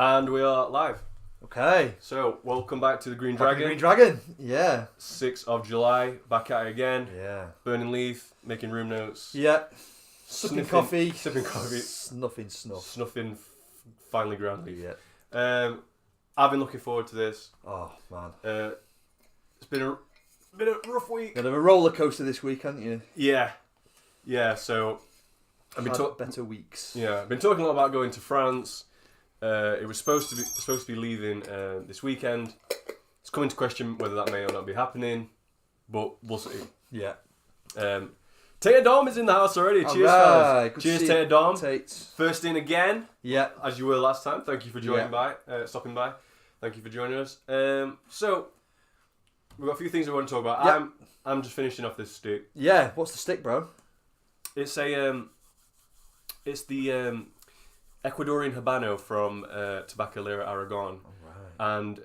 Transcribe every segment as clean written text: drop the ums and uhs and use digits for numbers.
And we are live. Okay. So, welcome back to the Green Back Dragon. in Green Dragon. Yeah. 6th of July, back at it again. Yeah. Burning leaf, making room notes. Yeah. Sipping coffee. Sipping coffee. Snuffing snuff. Snuffing finely ground leaf. Yeah. I've been looking forward to this. Oh, man. It's been a rough week. Bit of a roller coaster this week, haven't you? Yeah. Yeah, so... I've been better weeks. Yeah, I've been talking a lot about going to France. It was supposed to be leaving this weekend. It's come into question whether that may or not be happening, but we'll see. Yeah. Tater Dom is in the house already. Cheers, right. fellas. Cheers, Tater Dom. Tates. First in again. Yeah. As you were last time. Thank you for stopping by. Thank you for joining us. So we've got a few things we want to talk about. Yeah. I'm just finishing off this stick. Yeah. What's the stick, bro? It's it's the Ecuadorian Habano from Tabacalera Aragon. Right. And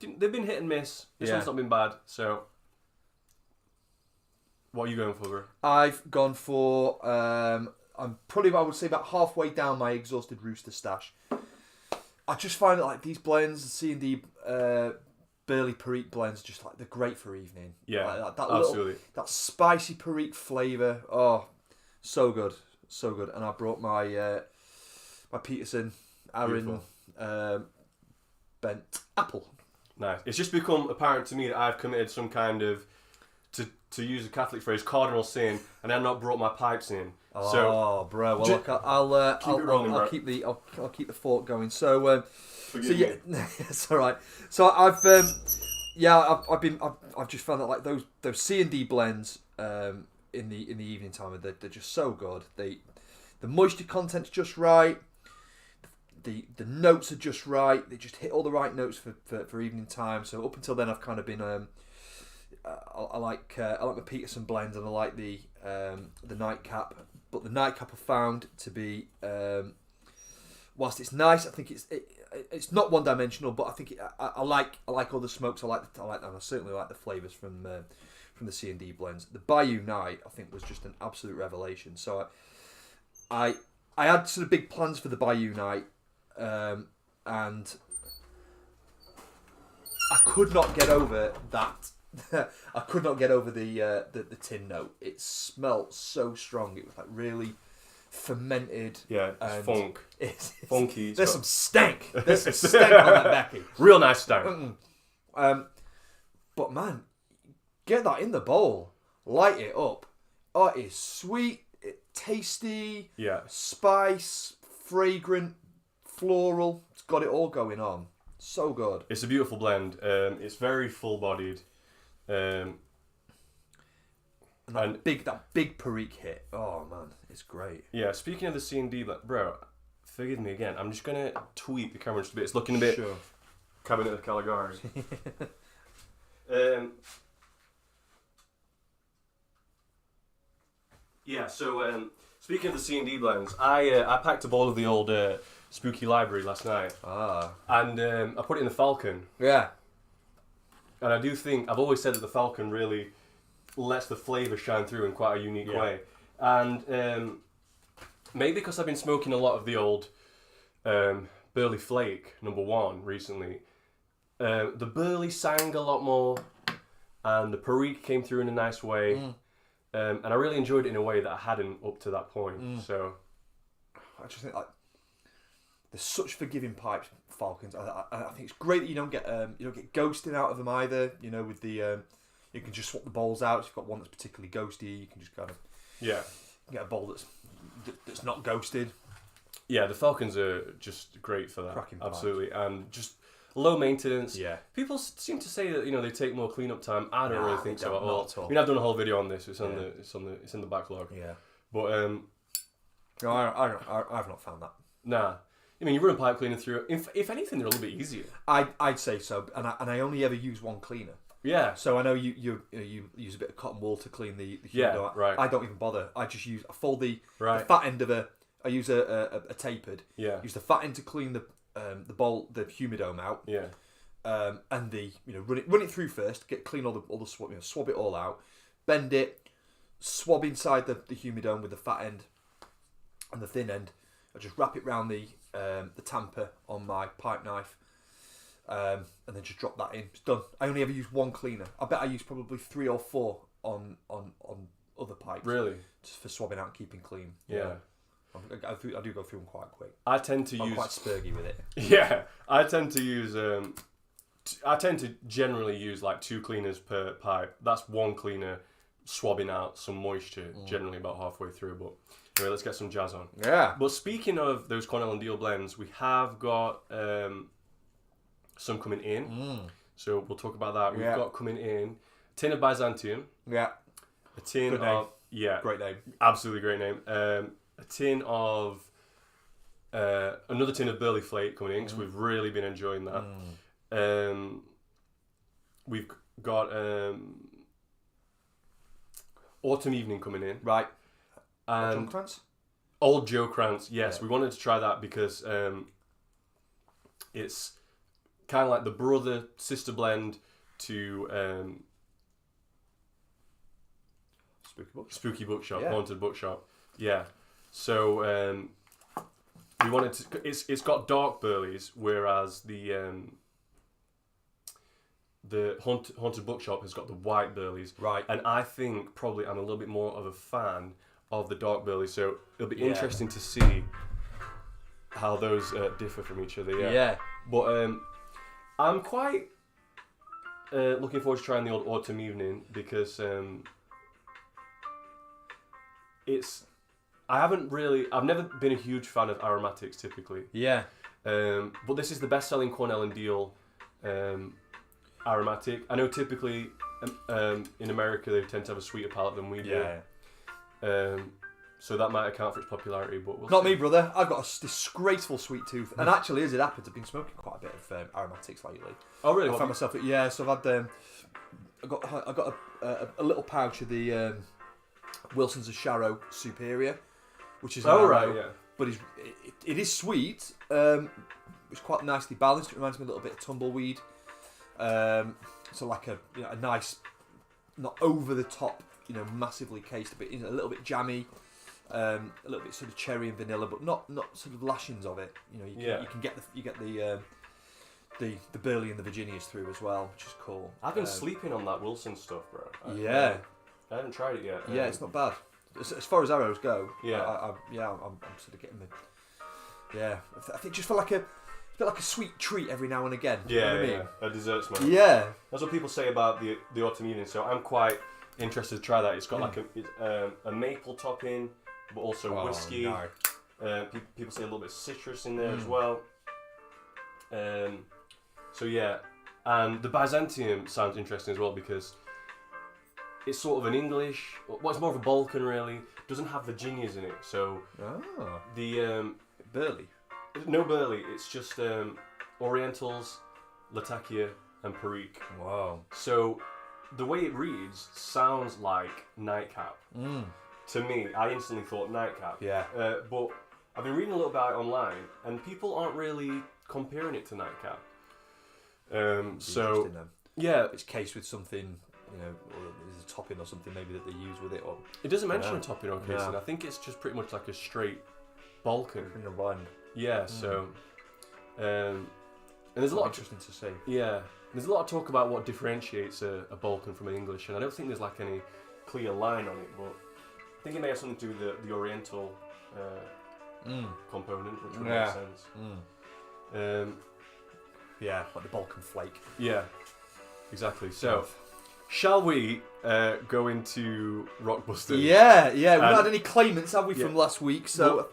they've been hit and miss. This one's not been bad. So, what are you going for, bro? I've gone for, I'm probably, I would say, about halfway down my exhausted rooster stash. I just find that, like, these blends, the C&D Burley Perique blends, just, like, they're great for evening. Yeah, like, that absolutely. That spicy Perique flavour. Oh, so good. So good. And I brought my my Peterson Aaron Bent apple. Nice. It's just become apparent to me that I've committed some kind of, to use a Catholic phrase, cardinal sin, and I've not brought my pipes in. Oh, bro. Well, look, I'll keep the fort going. So, Forgive me. it's all right. So I've just found that, like, those C&D blends in the evening time, they're just so good. The moisture content's just right. The notes are just right. They just hit all the right notes for evening time. So up until then, I've kind of been I like my Peterson blends, and I like the nightcap. But the nightcap I found to be, whilst it's nice, I think it's not one dimensional. But I think I like all the smokes. I like them. I certainly like the flavors from the C&D blends. The Bayou Night, I think, was just an absolute revelation. So I had sort of big plans for the Bayou Night, and I could not get over that. I could not get over the tin note. It smelt so strong. It was like really fermented. Yeah, it's funk. It's funky. There's some stank. There's some stank on that Becky. Real nice stank. But man, get that in the bowl. Light it up. Oh, it is sweet. Tasty. Yeah. Spice. Fragrant. Floral. It's got it all going on. So good. It's a beautiful blend. It's very full-bodied. And that big Perique hit. Oh man, it's great. Yeah, speaking of the C&D, bro, forgive me again. I'm just gonna tweak the camera just a bit. It's looking a bit Cabinet of Caligari. Yeah. So speaking of the C&D blends, I packed up all of the old Spooky Library last night. And I put it in the Falcon. Yeah. And I do think, I've always said that the Falcon really lets the flavour shine through in quite a unique way. And maybe because I've been smoking a lot of the old Burley Flake, number 1, recently, the Burley sang a lot more, and the Perique came through in a nice way. And I really enjoyed it in a way that I hadn't up to that point. So I just think, like, there's such forgiving pipes, Falcons. I think it's great that you don't get ghosting out of them either. You know, with the you can just swap the bowls out. If you've got one that's particularly ghosty, you can just kind of get a bowl that's not ghosted. Yeah, the Falcons are just great for that. Cracking absolutely, and just low maintenance. Yeah. People seem to say that they take more cleanup time. I don't really think so at all. Not at all. I mean, I've done a whole video on this. It's in the backlog. Yeah. But no, I've not found that. Nah. I mean, you run a pipe cleaner through. If anything, they're a little bit easier. I'd say so, and I only ever use one cleaner. Yeah. So I know you use a bit of cotton wool to clean the humido. Yeah, right. I don't even bother. I fold the fat end of I use a tapered. Yeah. Use the fat end to clean the humidome out. Yeah. And run it through first. Clean all the swab. Swab it all out. Bend it. Swab inside the humidome with the fat end and the thin end. I just wrap it round the the tamper on my pipe knife, and then just drop that in. It's done. I only ever use one cleaner. I bet I use probably 3 or 4 on other pipes. Really? Just for swabbing out and keeping clean. Yeah. I do go through them quite quick. I tend to I'm use quite spurgy with it. Yeah, I tend to use. I tend to generally use like 2 cleaners per pipe. That's 1 cleaner swabbing out some moisture, generally about halfway through. But anyway, let's get some jazz on. Yeah. But speaking of those Cornell and Deal blends, we have got some coming in. So we'll talk about that. We've got coming in a tin of Byzantium. Yeah. A tin Good of name. Great name. Absolutely great name. A tin of another tin of Burley Flake coming in because we've really been enjoying that. We've got Autumn Evening coming in. Right. And John Krantz? Old Joe Krantz, yes. Yeah. We wanted to try that because it's kind of like the brother-sister blend to Spooky Bookshop, Yeah. Haunted Bookshop. Yeah. So we wanted to... It's got dark burleys, whereas the Haunted Bookshop has got the white burleys. Right. And I think probably I'm a little bit more of a fan of the dark burley, so it'll be interesting to see how those differ from each other. Yeah. But I'm quite looking forward to trying the old Autumn Evening because I've never been a huge fan of aromatics typically. Yeah. But this is the best-selling Cornell and Deal aromatic. I know typically in America they tend to have a sweeter palate than we do. Yeah. So that might account for its popularity, but we'll Not see. me, brother. I've got a disgraceful sweet tooth, and actually, as it happens, I've been smoking quite a bit of aromatics lately. Oh really? I found myself, so I've had, I got a little pouch of the Wilson's of Sharrow Superior, which is an arrow, yeah. but it is sweet. It's quite nicely balanced. It reminds me a little bit of tumbleweed. So like a nice, not over the top, massively cased, but a little bit jammy. A little bit sort of cherry and vanilla, but not sort of lashings of it. You can get the Burley and the Virginias through as well, which is cool. I've been sleeping on that Wilson stuff, bro. Yeah. I haven't tried it yet. Yeah, it's not bad. As far as arrows go, Yeah. I'm sort of getting the. Yeah, I think just for like a bit like a sweet treat every now and again. Yeah, you know what I mean? a dessert smoke. Yeah. That's what people say about the Autumn Evening, so I'm quite interested to try that. It's got like a maple topping, but also whiskey. No. People say a little bit of citrus in there as well. So yeah, and the Byzantium sounds interesting as well because it's sort of an English, well, it's more of a Balkan really. Doesn't have Virginias in it, so the Burley. no Burley. It's just Orientals, Latakia, and Perique. Wow. So the way it reads sounds like Nightcap. To me, I instantly thought Nightcap. Yeah. But I've been reading a little about it online, and people aren't really comparing it to Nightcap. So yeah, it's cased with something, or there's a topping or something maybe that they use with it, or it doesn't mention a topping or casing. I think it's just pretty much like a straight Balkan. in a blend. Yeah. So, and there's a lot interesting to see. Yeah, there's a lot of talk about what differentiates a Balkan from an English, and I don't think there's like any clear line on it, but I think it may have something to do with the Oriental component, which would make sense. Yeah, like the Balkan flake. Yeah, exactly. So, shall we go into Rockbusters? Yeah. We've not had any claimants, have we, from last week? So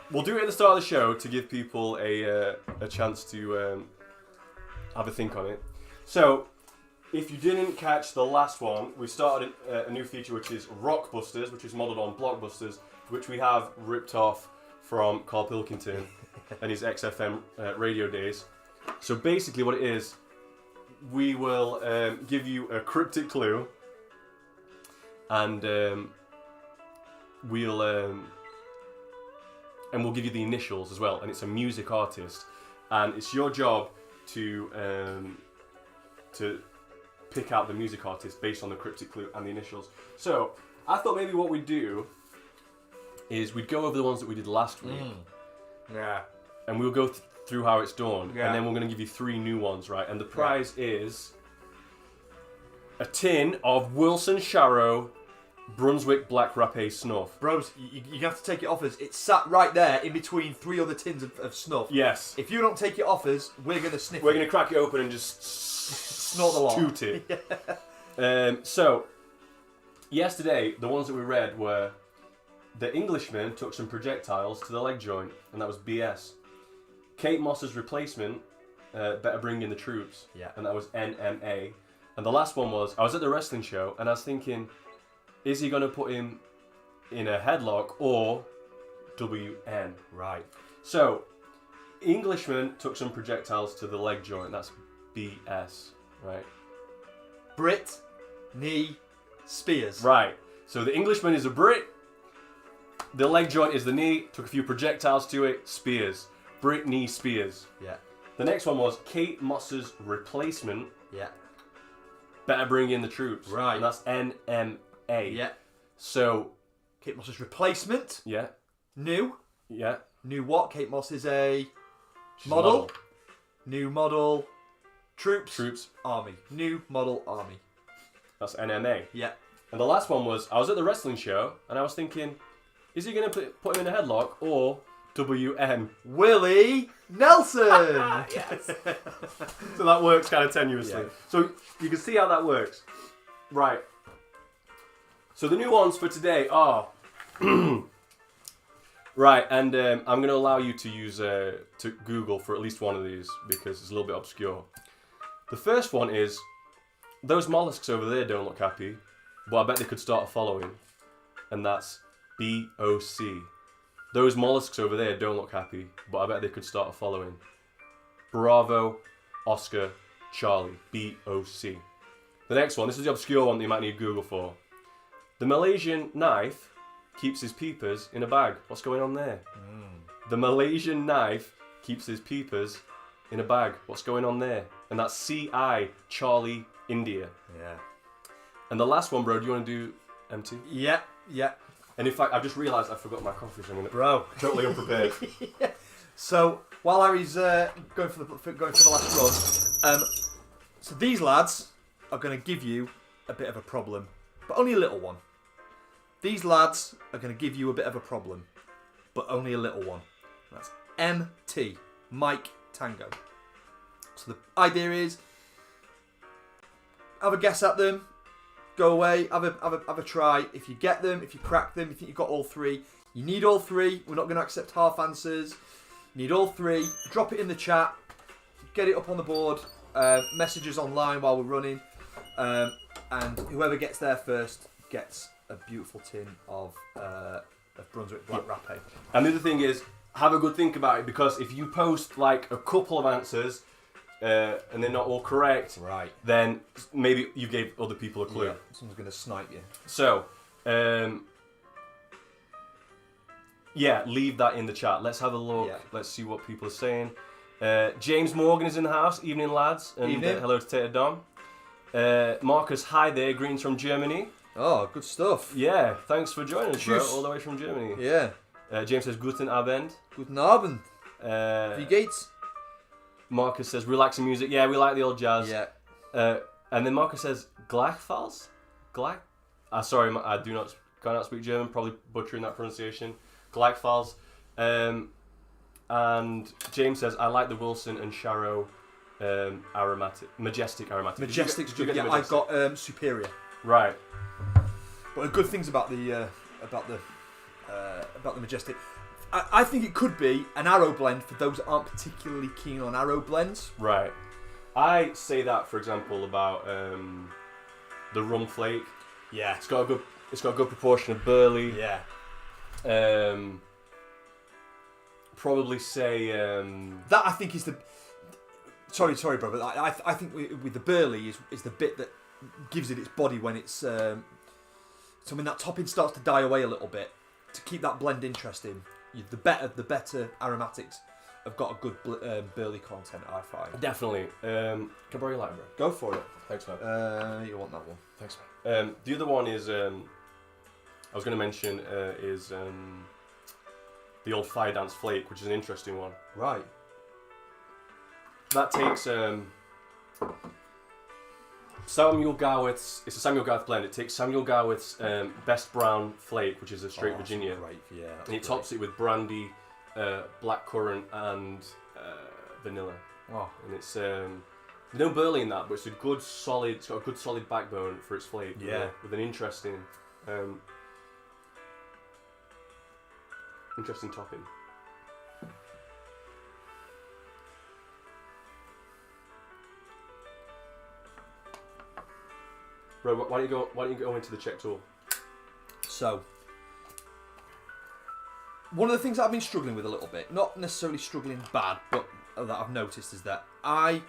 we'll do it at the start of the show to give people a chance to have a think on it. So, if you didn't catch the last one, we started a new feature which is Rockbusters, which is modelled on Blockbusters, which we have ripped off from Carl Pilkington and his XFM radio days. So basically what it is, we will give you a cryptic clue, and we'll give you the initials as well, and it's a music artist, and it's your job to pick out the music artist based on the cryptic clue and the initials. So I thought maybe what we'd do is we'd go over the ones that we did last week. Yeah. and we'll go through how it's done, Yeah. and then we're going to give you 3 new ones, right? And the prize is a tin of Wilson Sharrow Brunswick Black Rapé Snuff. Bros, you have to take it off us. It's sat right there in between 3 other tins of snuff. Yes. If you don't take it off us, we're going to sniff We're it. going to crack it open and just Snort the lot. toot it. So, yesterday, the ones that we read were the Englishman took some projectiles to the leg joint, and that was BS. Kate Moss's replacement, better bring in the troops, Yeah. and that was NMA. And the last one was, I was at the wrestling show, and I was thinking, is he going to put him in a headlock or WN? Right. So, Englishman took some projectiles to the leg joint, that's BS, right? Brit, knee, Spears. Right. So the Englishman is a Brit. The leg joint is the knee. Took a few projectiles to it. Spears. Brit, knee, Spears. Yeah. The next one was Kate Moss's replacement. Yeah. Better bring in the troops. Right. And that's NMA. Yeah. So, Kate Moss's replacement. yeah. New. Yeah. New what? Kate Moss is a She's model. New model. Troops. Troops. Army. New model army. That's NMA. Yeah. And the last one was, I was at the wrestling show and I was thinking, is he going to put him in a headlock or WM? Willie Nelson. Yes. So that works kind of tenuously. Yeah. So you can see how that works. Right. So the new ones for today are... right, and I'm going to allow you to use to Google for at least one of these because it's a little bit obscure. The first one is, those mollusks over there don't look happy, but I bet they could start a following. And that's BOC. Those mollusks over there don't look happy, but I bet they could start a following. Bravo, Oscar, Charlie, BOC. The next one, this is the obscure one that you might need Google for. The Malaysian knife keeps his peepers in a bag. What's going on there? The Malaysian knife keeps his peepers in a bag. What's going on there? And that's CI, Charlie, India. Yeah. And the last one, bro, do you want to do MT? Yeah. Yeah. And in fact, I've just realised I forgot my coffee, so I'm going to... Bro. Totally unprepared. So while Harry's going for the last run, so these lads are going to give you a bit of a problem, but only a little one. These lads are going to give you a bit of a problem, but only a little one. That's MT, Mike Tango. So the idea is, have a guess at them, go away, have a try. If you get them, if you crack them, you think you've got all 3. You need all 3. We're not going to accept half answers. You need all 3. Drop it in the chat. Get it up on the board. Messages online while we're running. And whoever gets there first gets a beautiful tin of Brunswick Black Rapé. And the other thing is, have a good think about it, because if you post like a couple of answers and they're not all correct, Right. then maybe you gave other people a clue. Yeah. Someone's going to snipe you. So, yeah, leave that in the chat. Let's have a look. Yeah. Let's see what people are saying. James Morgan is in the house. Evening, lads. And Evening. Hello to Tater Dom. Marcus, hi there. Greens from Germany. Oh, good stuff. Yeah, thanks for joining us, bro. Tschüss. All the way from Germany. Yeah. James says, Guten Abend. Guten Abend. Wie geht's? Marcus says, relaxing music. Yeah, we like the old jazz. Yeah. And then Marcus says, Gleichfalls? Sorry, I cannot speak German, probably butchering that pronunciation. Gleichfalls. And James says, I like the Wilson and Sharrow majestic aromatic. Majestic's Did you good. get Yeah, the I've Majestic? got Superior. Right. But good things about the Majestic. I think it could be an Arrow blend for those that aren't particularly keen on Arrow blends. Right. I say that, for example, about the rum flake. Yeah. It's got a good proportion of burley. Yeah. Probably say That I think is the. Sorry, bro, but I think with the burley is the bit that gives it its body when it's. So when that topping starts to die away a little bit, to keep that blend interesting, the better aromatics have got a good burley content, I find. definitely. Can I borrow your light, bro? Go for it. Thanks, man. You want that one? Thanks, man. The other one is I was going to mention is the old Fire Dance Flake, which is an interesting one. Right. That takes Samuel Garwith's. It's a Samuel Garwith blend. It takes Samuel Garwith's Best Brown Flake, which is a straight Virginia, Great, yeah. and it tops it with brandy, blackcurrant, and vanilla. Oh, And it's there's no burley in that, but it's a good solid. It's got a good solid backbone for its flake. Yeah. With an interesting topping. Right, why don't you go into the Czech tool? so one of the things that I've been struggling with a little bit, not necessarily struggling bad, but that I've noticed is that I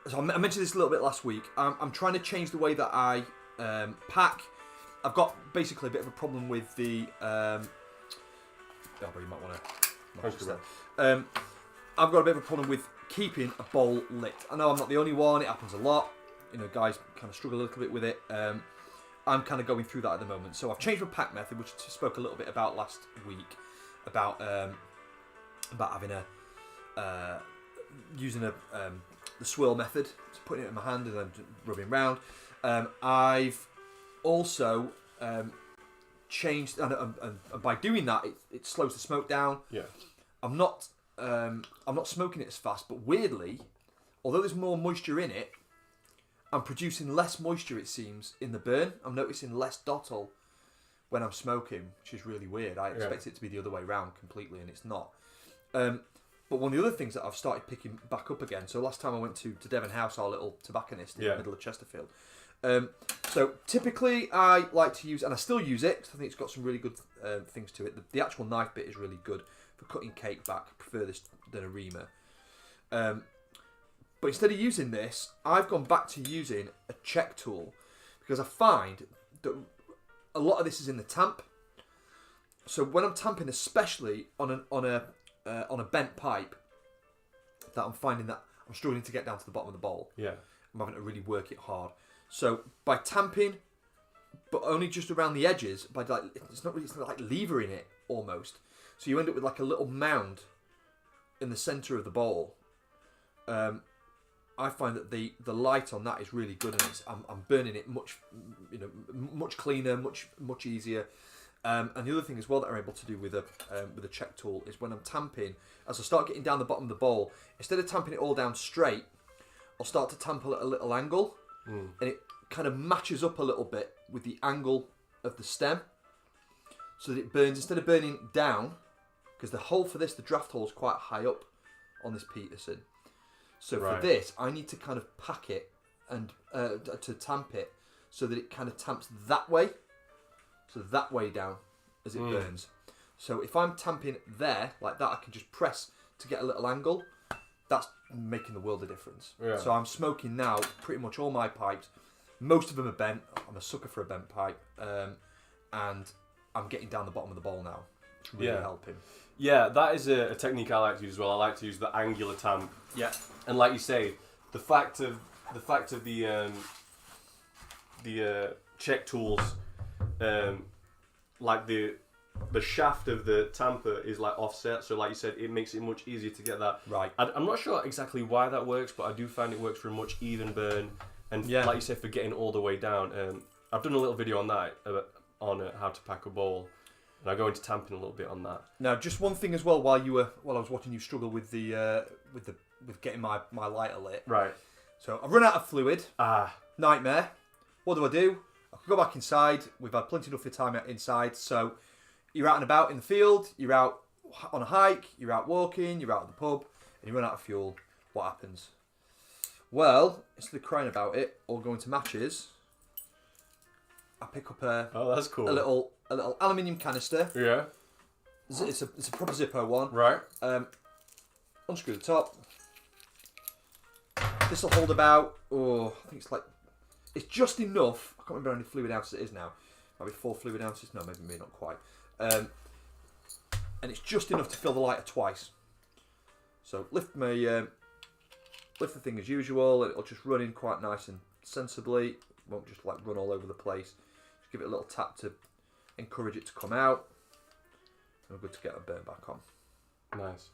mentioned this a little bit last week. I'm trying to change the way that I pack. I've got basically a bit of a problem with the. But you might want to. I've got a bit of a problem with keeping a bowl lit. I know I'm not the only one. It happens a lot. You know, guys kind of struggle a little bit with it. I'm kind of going through that at the moment. So I've changed my pack method, which I spoke a little bit about last week, about having using the swirl method, so putting it in my hand and then rubbing around. I've also changed, and by doing that, it slows the smoke down. Yeah. I'm not smoking it as fast, but weirdly, although there's more moisture in it, I'm producing less moisture, it seems, in the burn. I'm noticing less dottle when I'm smoking, which is really weird. I expect it to be the other way around completely, and it's not. But one of the other things that I've started picking back up again, so last time I went to Devon House, our little tobacconist in the middle of Chesterfield. So typically I like to use, and I still use it, because I think it's got some really good things to it. The actual knife bit is really good for cutting cake back. I prefer this than a reamer. But instead of using this, I've gone back to using a check tool, because I find that a lot of this is in the tamp. So when I'm tamping, especially on a bent pipe, that I'm finding that I'm struggling to get down to the bottom of the bowl. Yeah. I'm having to really work it hard. So by tamping, but only just around the edges, by it's not like levering it almost. So you end up with like a little mound in the centre of the bowl. I find that the light on that is really good, and I'm burning it much cleaner, much easier. And the other thing as well that I'm able to do with a check tool is when I'm tamping, as I start getting down the bottom of the bowl, instead of tamping it all down straight, I'll start to tamp at a little angle, and it kind of matches up a little bit with the angle of the stem, so that it burns, instead of burning down, because the hole for this, the draft hole, is quite high up on this Peterson. So for this, I need to kind of pack it and to tamp it so that it kind of tamps that way, so that way down as it burns. So if I'm tamping there like that, I can just press to get a little angle. That's making the world of difference. Yeah. So I'm smoking now pretty much all my pipes. Most of them are bent. I'm a sucker for a bent pipe, and I'm getting down the bottom of the bowl now. It's really helping. Yeah, that is a technique I like to use as well. I like to use the angular tamp. Yeah. And like you say, the fact of the check tools, like the shaft of the tamper is like offset, so like you said, it makes it much easier to get that. Right. I'm not sure exactly why that works, but I do find it works for a much even burn, and like you said, for getting all the way down. I've done a little video on that on how to pack a bowl. And I go into tamping a little bit on that. Now, just one thing as well, while I was watching you struggle with with getting my lighter lit. Right. So I've run out of fluid. Nightmare. What do? I can go back inside. We've had plenty enough of time inside. So you're out and about in the field. You're out on a hike. You're out walking. You're out at the pub, and you run out of fuel. What happens? Well, instead of crying about it or going to matches, I pick up that's cool. a little aluminium canister. Yeah. It's a proper Zippo one. Right. Unscrew the top. This will hold about, I think it's just enough. I can't remember how many fluid ounces it is now. Maybe 4 fluid ounces. No, maybe not quite. And it's just enough to fill the lighter twice. So lift the thing as usual. It'll just run in quite nice and sensibly. It won't just like run all over the place. Just give it a little tap to encourage it to come out. we're good to get a burn back on. Nice.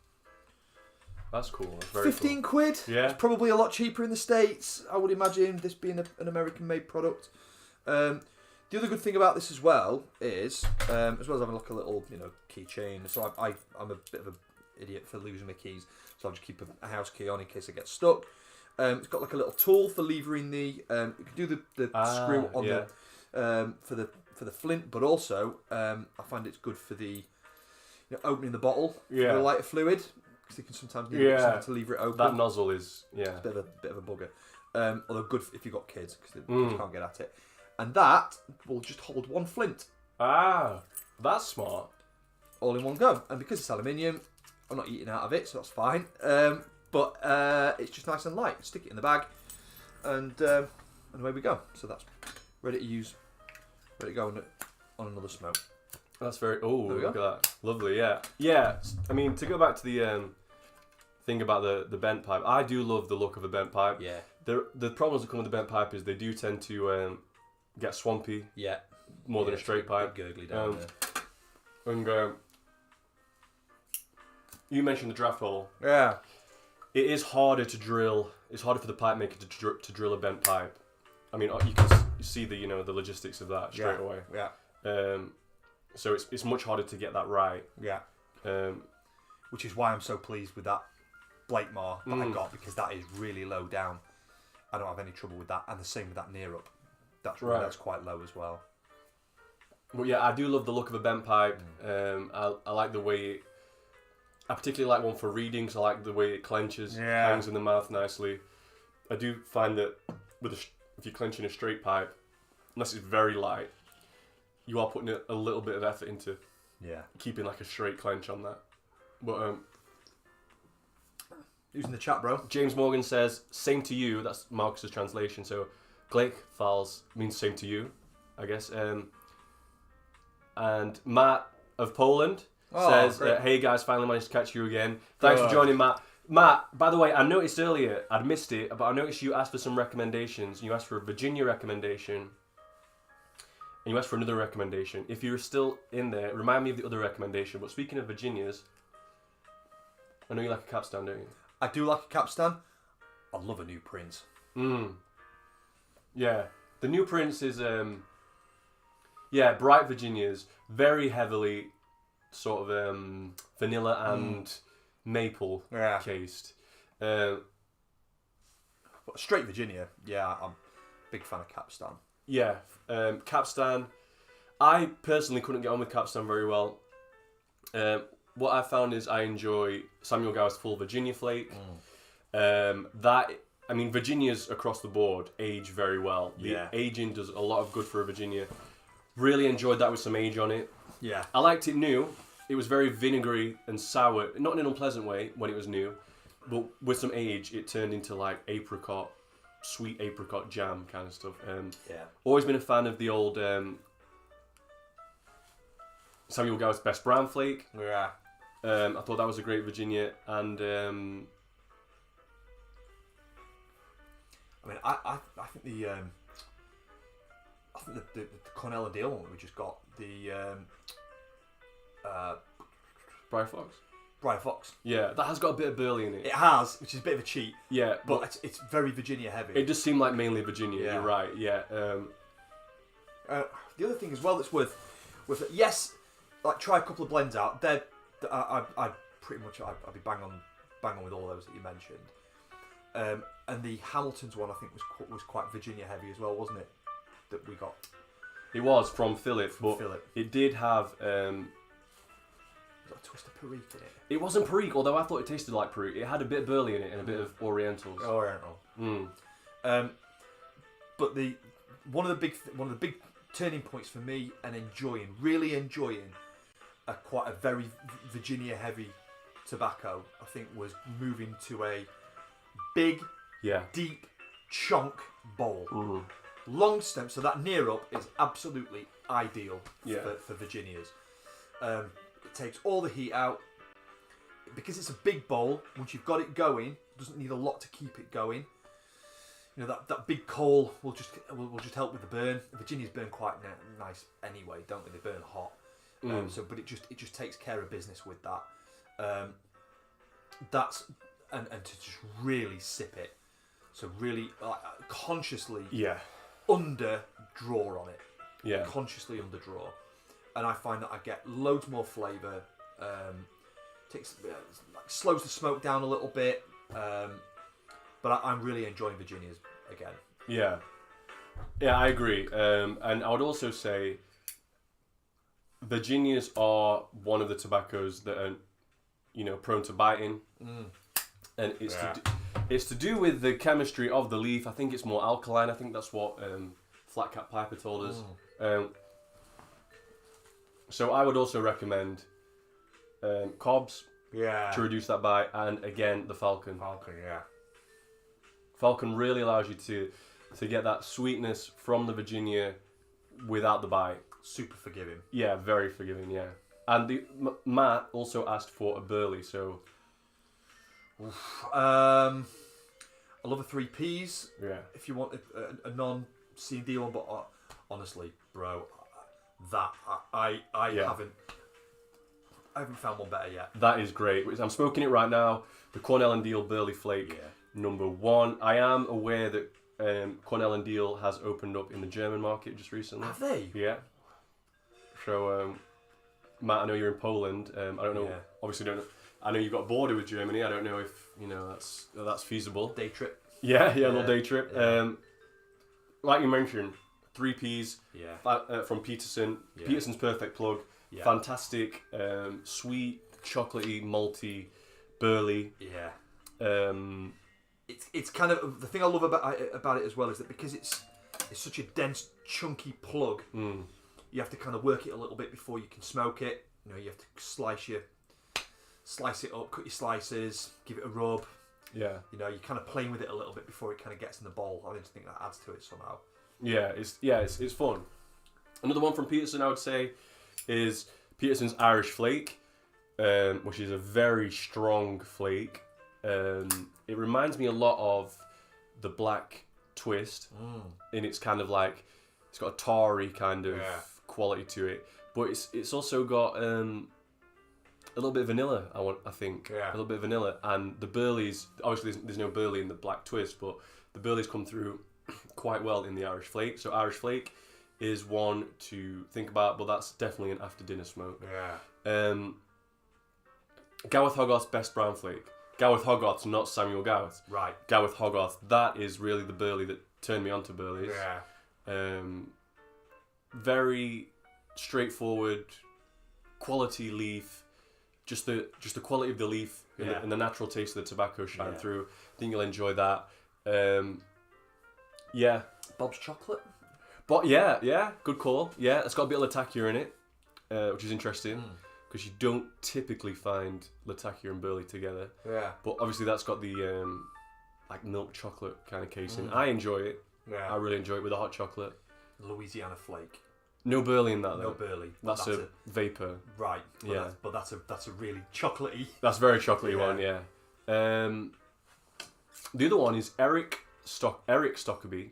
That's cool. That's very 15 quid. Yeah. It's probably a lot cheaper in the States, I would imagine, this being an American-made product. The other good thing about this as well is, as well as having like a little, keychain. So I'm a bit of an idiot for losing my keys, so I'll just keep a house key on in case I get stuck. It's got like a little tool for levering the. You can do the screw on the for the flint, but also I find it's good for the opening the bottle for the lighter fluid, because you can sometimes need something to lever it open. That nozzle is It's a bit of a bugger. Although good if you've got kids, because the kids can't get at it. And that will just hold one flint. Ah, that's smart. All in one go. And because it's aluminium, I'm not eating out of it, so that's fine. But it's just nice and light. Stick it in the bag, and away we go. So that's ready to use, ready to go on another smoke. That's very. Oh, look at that. Lovely. Yeah. Yeah. I mean, to go back to the thing about the bent pipe, I do love the look of a bent pipe. Yeah. The problems that come with the bent pipe is they do tend to get swampy. Yeah. More than a straight pipe. Gurgly down there. And you mentioned the draft hole. Yeah. It is harder to drill. It's harder for the pipe maker to drill a bent pipe. I mean, you can see the the logistics of that straight away. Yeah. So it's much harder to get that right. Yeah. Which is why I'm so pleased with that Blakemore that I got, because that is really low down. I don't have any trouble with that, and the same with that near up. That's quite low as well. Well, yeah, I do love the look of a bent pipe. I like the way. I particularly like one for reading, because I like the way it clenches, hangs in the mouth nicely. I do find that if you're clenching a straight pipe, unless it's very light, you are putting a little bit of effort into keeping like a straight clench on that. But who's in the chat, bro? James Morgan says, "Same to you." That's Marcus's translation. So, Gleichfalls means "same to you," I guess. And Matt of Poland says, "Hey guys, finally managed to catch you again. Thanks for joining, Matt." Matt, by the way, I noticed earlier, I'd missed it, but I noticed you asked for some recommendations. You asked for a Virginia recommendation, and you asked for another recommendation. If you're still in there, remind me of the other recommendation. But speaking of Virginias, I know you like a capstan, don't you? I do like a capstan. I love a New Prince. Yeah, the New Prince is bright Virginias, very heavily sort of vanilla and maple cased. But straight Virginia, I'm a big fan of capstan. Yeah, capstan. I personally couldn't get on with capstan very well. What I found is I enjoy Samuel Gower's Full Virginia Flake. Virginias across the board age very well. The aging does a lot of good for a Virginia. Really enjoyed that with some age on it. Yeah. I liked it new. It was very vinegary and sour, not in an unpleasant way when it was new, but with some age, it turned into like sweet apricot jam kind of stuff. Always been a fan of the old Samuel Gower's Best Brown Flake. Yeah. I thought that was a great Virginia, and I think the Cornell and Dale one we just got, the Briar Fox. Briar Fox. Yeah, that has got a bit of burley in it. It has, which is a bit of a cheat. Yeah, but it's very Virginia heavy. It just seemed like mainly Virginia. Yeah. You're right. Yeah. The other thing as well that's worth like try a couple of blends out. I pretty much I'd be bang on with all those that you mentioned. And the Hamilton's one I think was quite Virginia heavy as well, wasn't it? That we got. It was from Philip, it did have. Was that a twist of Perique in it? It wasn't Perique, although I thought it tasted like Perique. It had a bit of burley in it and a bit of Orientals. Oriental. But one of the big turning points for me and really enjoying quite a very Virginia heavy tobacco, I think, was moving to a big, deep chunk bowl. Long stem, so that near up is absolutely ideal for Virginias. It takes all the heat out. Because it's a big bowl, once you've got it going, it doesn't need a lot to keep it going. That big coal will just help with the burn. The Virginias burn quite nice anyway, don't they? They burn hot. But it just takes care of business with that. That's and to just really sip it. So really consciously under draw on it. Yeah. Consciously under draw, and I find that I get loads more flavour. Slows the smoke down a little bit. But I'm really enjoying Virginia's again. Yeah. Yeah, I agree. And I would also say Virginias are one of the tobaccos that are, prone to biting. And it's to do with the chemistry of the leaf. I think it's more alkaline. I think that's what Flat Cap Piper told us. So I would also recommend Cobb's to reduce that bite, and again the Falcon. Falcon really allows you to get that sweetness from the Virginia without the bite. Super forgiving. Yeah, very forgiving. Yeah, and Matt also asked for a Burley. So, I love a 3Ps. Yeah. If you want a non C&D one, but honestly, bro, that I haven't found one better yet. That is great. I'm smoking it right now. The Cornell and Deal Burley Flake, number 1. I am aware that Cornell and Deal has opened up in the German market just recently. Have they? Yeah. So, Matt, I know you're in Poland. I don't know. Obviously, don't know. I know you've got a border with Germany. I don't know if that's feasible. Day trip. Yeah, a little day trip. Yeah. Like you mentioned, 3Ps. From Peterson. Yeah. Peterson's Perfect Plug. Yeah. Fantastic, sweet, chocolatey, malty, burley. Yeah. It's kind of the thing I love about it as well is that because it's such a dense, chunky plug. You have to kind of work it a little bit before you can smoke it. You have to slice it up, cut your slices, give it a rub. Yeah. You're kind of playing with it a little bit before it kind of gets in the bowl. I just think that adds to it somehow. Yeah, it's fun. Another one from Peterson, I would say, is Peterson's Irish Flake, which is a very strong flake. It reminds me a lot of the Black Twist, and it's kind of like it's got a tarry kind of quality to it, but it's also got a little bit of vanilla. I think a little bit of vanilla, and the burleys. Obviously, there's no burley in the Black Twist, but the burleys come through quite well in the Irish Flake. So Irish Flake is one to think about, but that's definitely an after dinner smoke. Gaworth Hogarth's Best Brown Flake. Gaworth Hogarth's not Samuel Gaworth. Right. Gaworth Hogarth, that is really the burley that turned me on to burleys. Very straightforward, quality leaf. Just the quality of the leaf and the natural taste of the tobacco shine through. I think you'll enjoy that. Bob's Chocolate. But yeah, good call. Yeah, it's got a bit of Latakia in it, which is interesting because you don't typically find Latakia and burley together. Yeah. But obviously that's got the like milk chocolate kind of casing. I enjoy it. Yeah. I really enjoy it with the hot chocolate. Louisiana Flake. No burley in that though. No burley. That's a vapor. Right. But that's a really chocolatey. That's a very chocolatey one. Yeah. The other one is Eric Stockaby.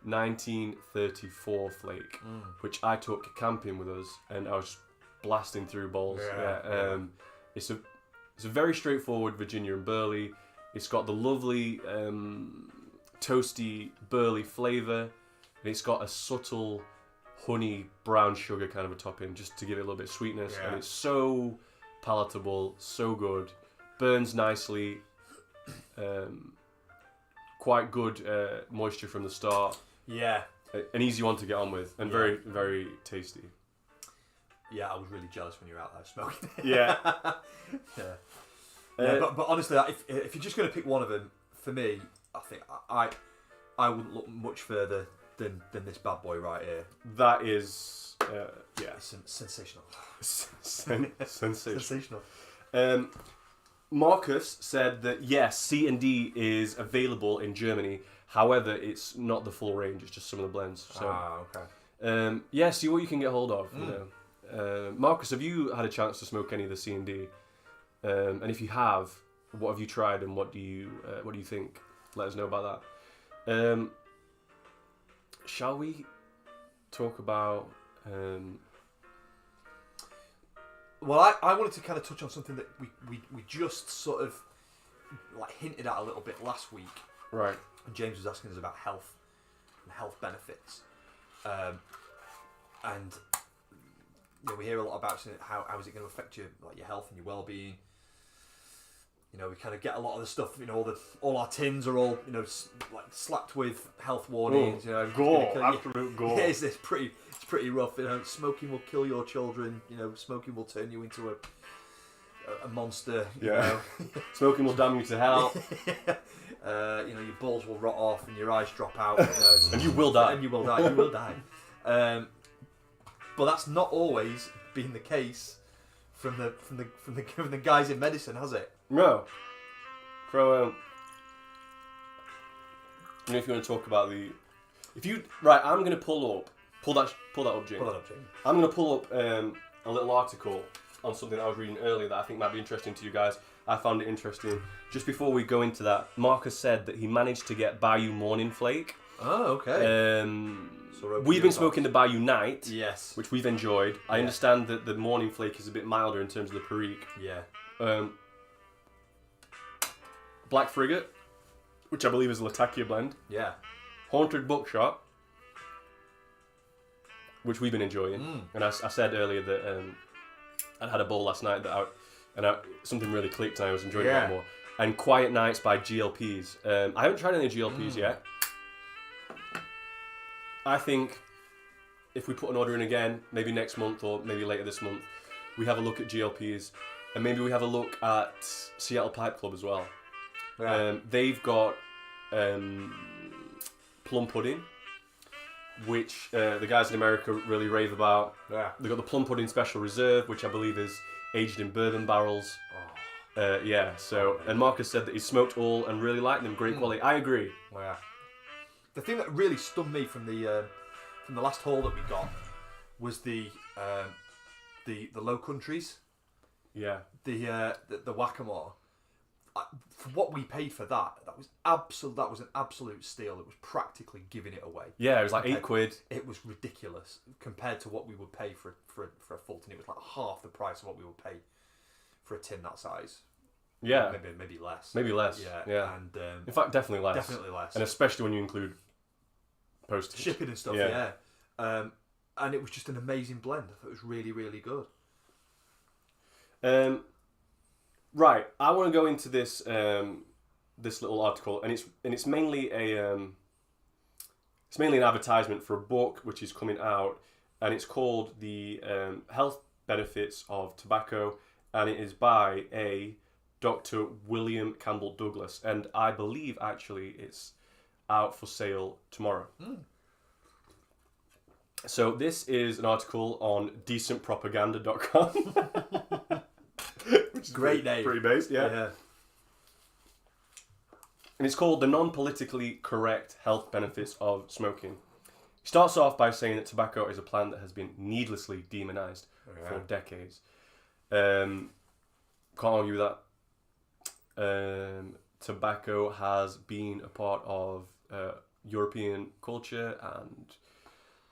1934 flake, which I took camping with us, and I was blasting through bowls. It's a very straightforward Virginia and burley. It's got the lovely toasty burley flavour, and it's got a subtle honey brown sugar kind of a topping just to give it a little bit of sweetness, and it's so palatable, so good, burns nicely, quite good moisture from the start. Yeah. An easy one to get on with, and very, very tasty. Yeah, I was really jealous when you were out there smoking it. Yeah. But honestly, if you're just going to pick one of them, for me, I think I wouldn't look much further than this bad boy right here. That is, It's sensational. Sensational. Marcus said that yes, C&D is available in Germany. However, it's not the full range. It's just some of the blends. So, okay. See what you can get hold of. You know. Marcus, have you had a chance to smoke any of the C&D? And if you have, what have you tried, and what do you think? Let us know about that. Shall we talk about Well, I wanted to kind of touch on something that we just sort of like hinted at a little bit last week. Right. And James was asking us about health and health benefits, and we hear a lot about how is it going to affect your health and your well-being. We kind of get a lot of the stuff. All our tins are all like slapped with health warnings. Absolute gore. Yeah, it's pretty rough. Smoking will kill your children. Smoking will turn you into a monster. Smoking will damn you to hell. Your balls will rot off and your eyes drop out. And you will die. And you will die. You will die. But that's not always been the case from the guys in medicine, has it? No. So, if you want to talk about I'm going to pull that up, James. Pull that up, James. I'm going to pull up a little article on something I was reading earlier that I think might be interesting to you guys. I found it interesting. Just before we go into that, Marcus said that he managed to get Bayou Morning Flake. Oh, okay. We've been smoking the Bayou Night, yes, which we've enjoyed. I understand that the Morning Flake is a bit milder in terms of the Perique. Yeah. Black Frigate, which I believe is a Latakia blend. Yeah. Haunted Buckshot, which we've been enjoying. And I said earlier that I had a bowl last night something really clicked and I was enjoying it a lot more. And Quiet Nights by GLPs. I haven't tried any GLPs yet. I think if we put an order in again, maybe next month or maybe later this month, we have a look at GLPs and maybe we have a look at Seattle Pipe Club as well. Yeah. They've got plum pudding, which the guys in America really rave about. Yeah. They've got the plum pudding special reserve, which I believe is aged in bourbon barrels. And Marcus said that he smoked all and really liked them. Great quality. I agree. Yeah. The thing that really stunned me from the last haul that we got was the Low Countries. Yeah. The Whack-A-More. For what we paid for that was an absolute steal. It was practically giving it away. Yeah, it was like £8. It was ridiculous compared to what we would pay for a full tin. It was like half the price of what we would pay for a tin that size. Yeah, maybe less. Maybe less. Yeah. And in fact, definitely less. Definitely less. And especially when you include postage, shipping and stuff. Yeah. And it was just an amazing blend. I thought it was really, really good. Right, I want to go into this this little article, and it's mainly an advertisement for a book which is coming out, and it's called The Health Benefits of Tobacco, and it is by a Dr. William Campbell Douglas, and I believe actually it's out for sale tomorrow. So this is an article on decentpropaganda.com. Which is great name. Pretty based, yeah. And it's called The Non-Politically Correct Health Benefits of Smoking. He starts off by saying that tobacco is a plant that has been needlessly demonized for decades. Can't argue with that. Tobacco has been a part of European culture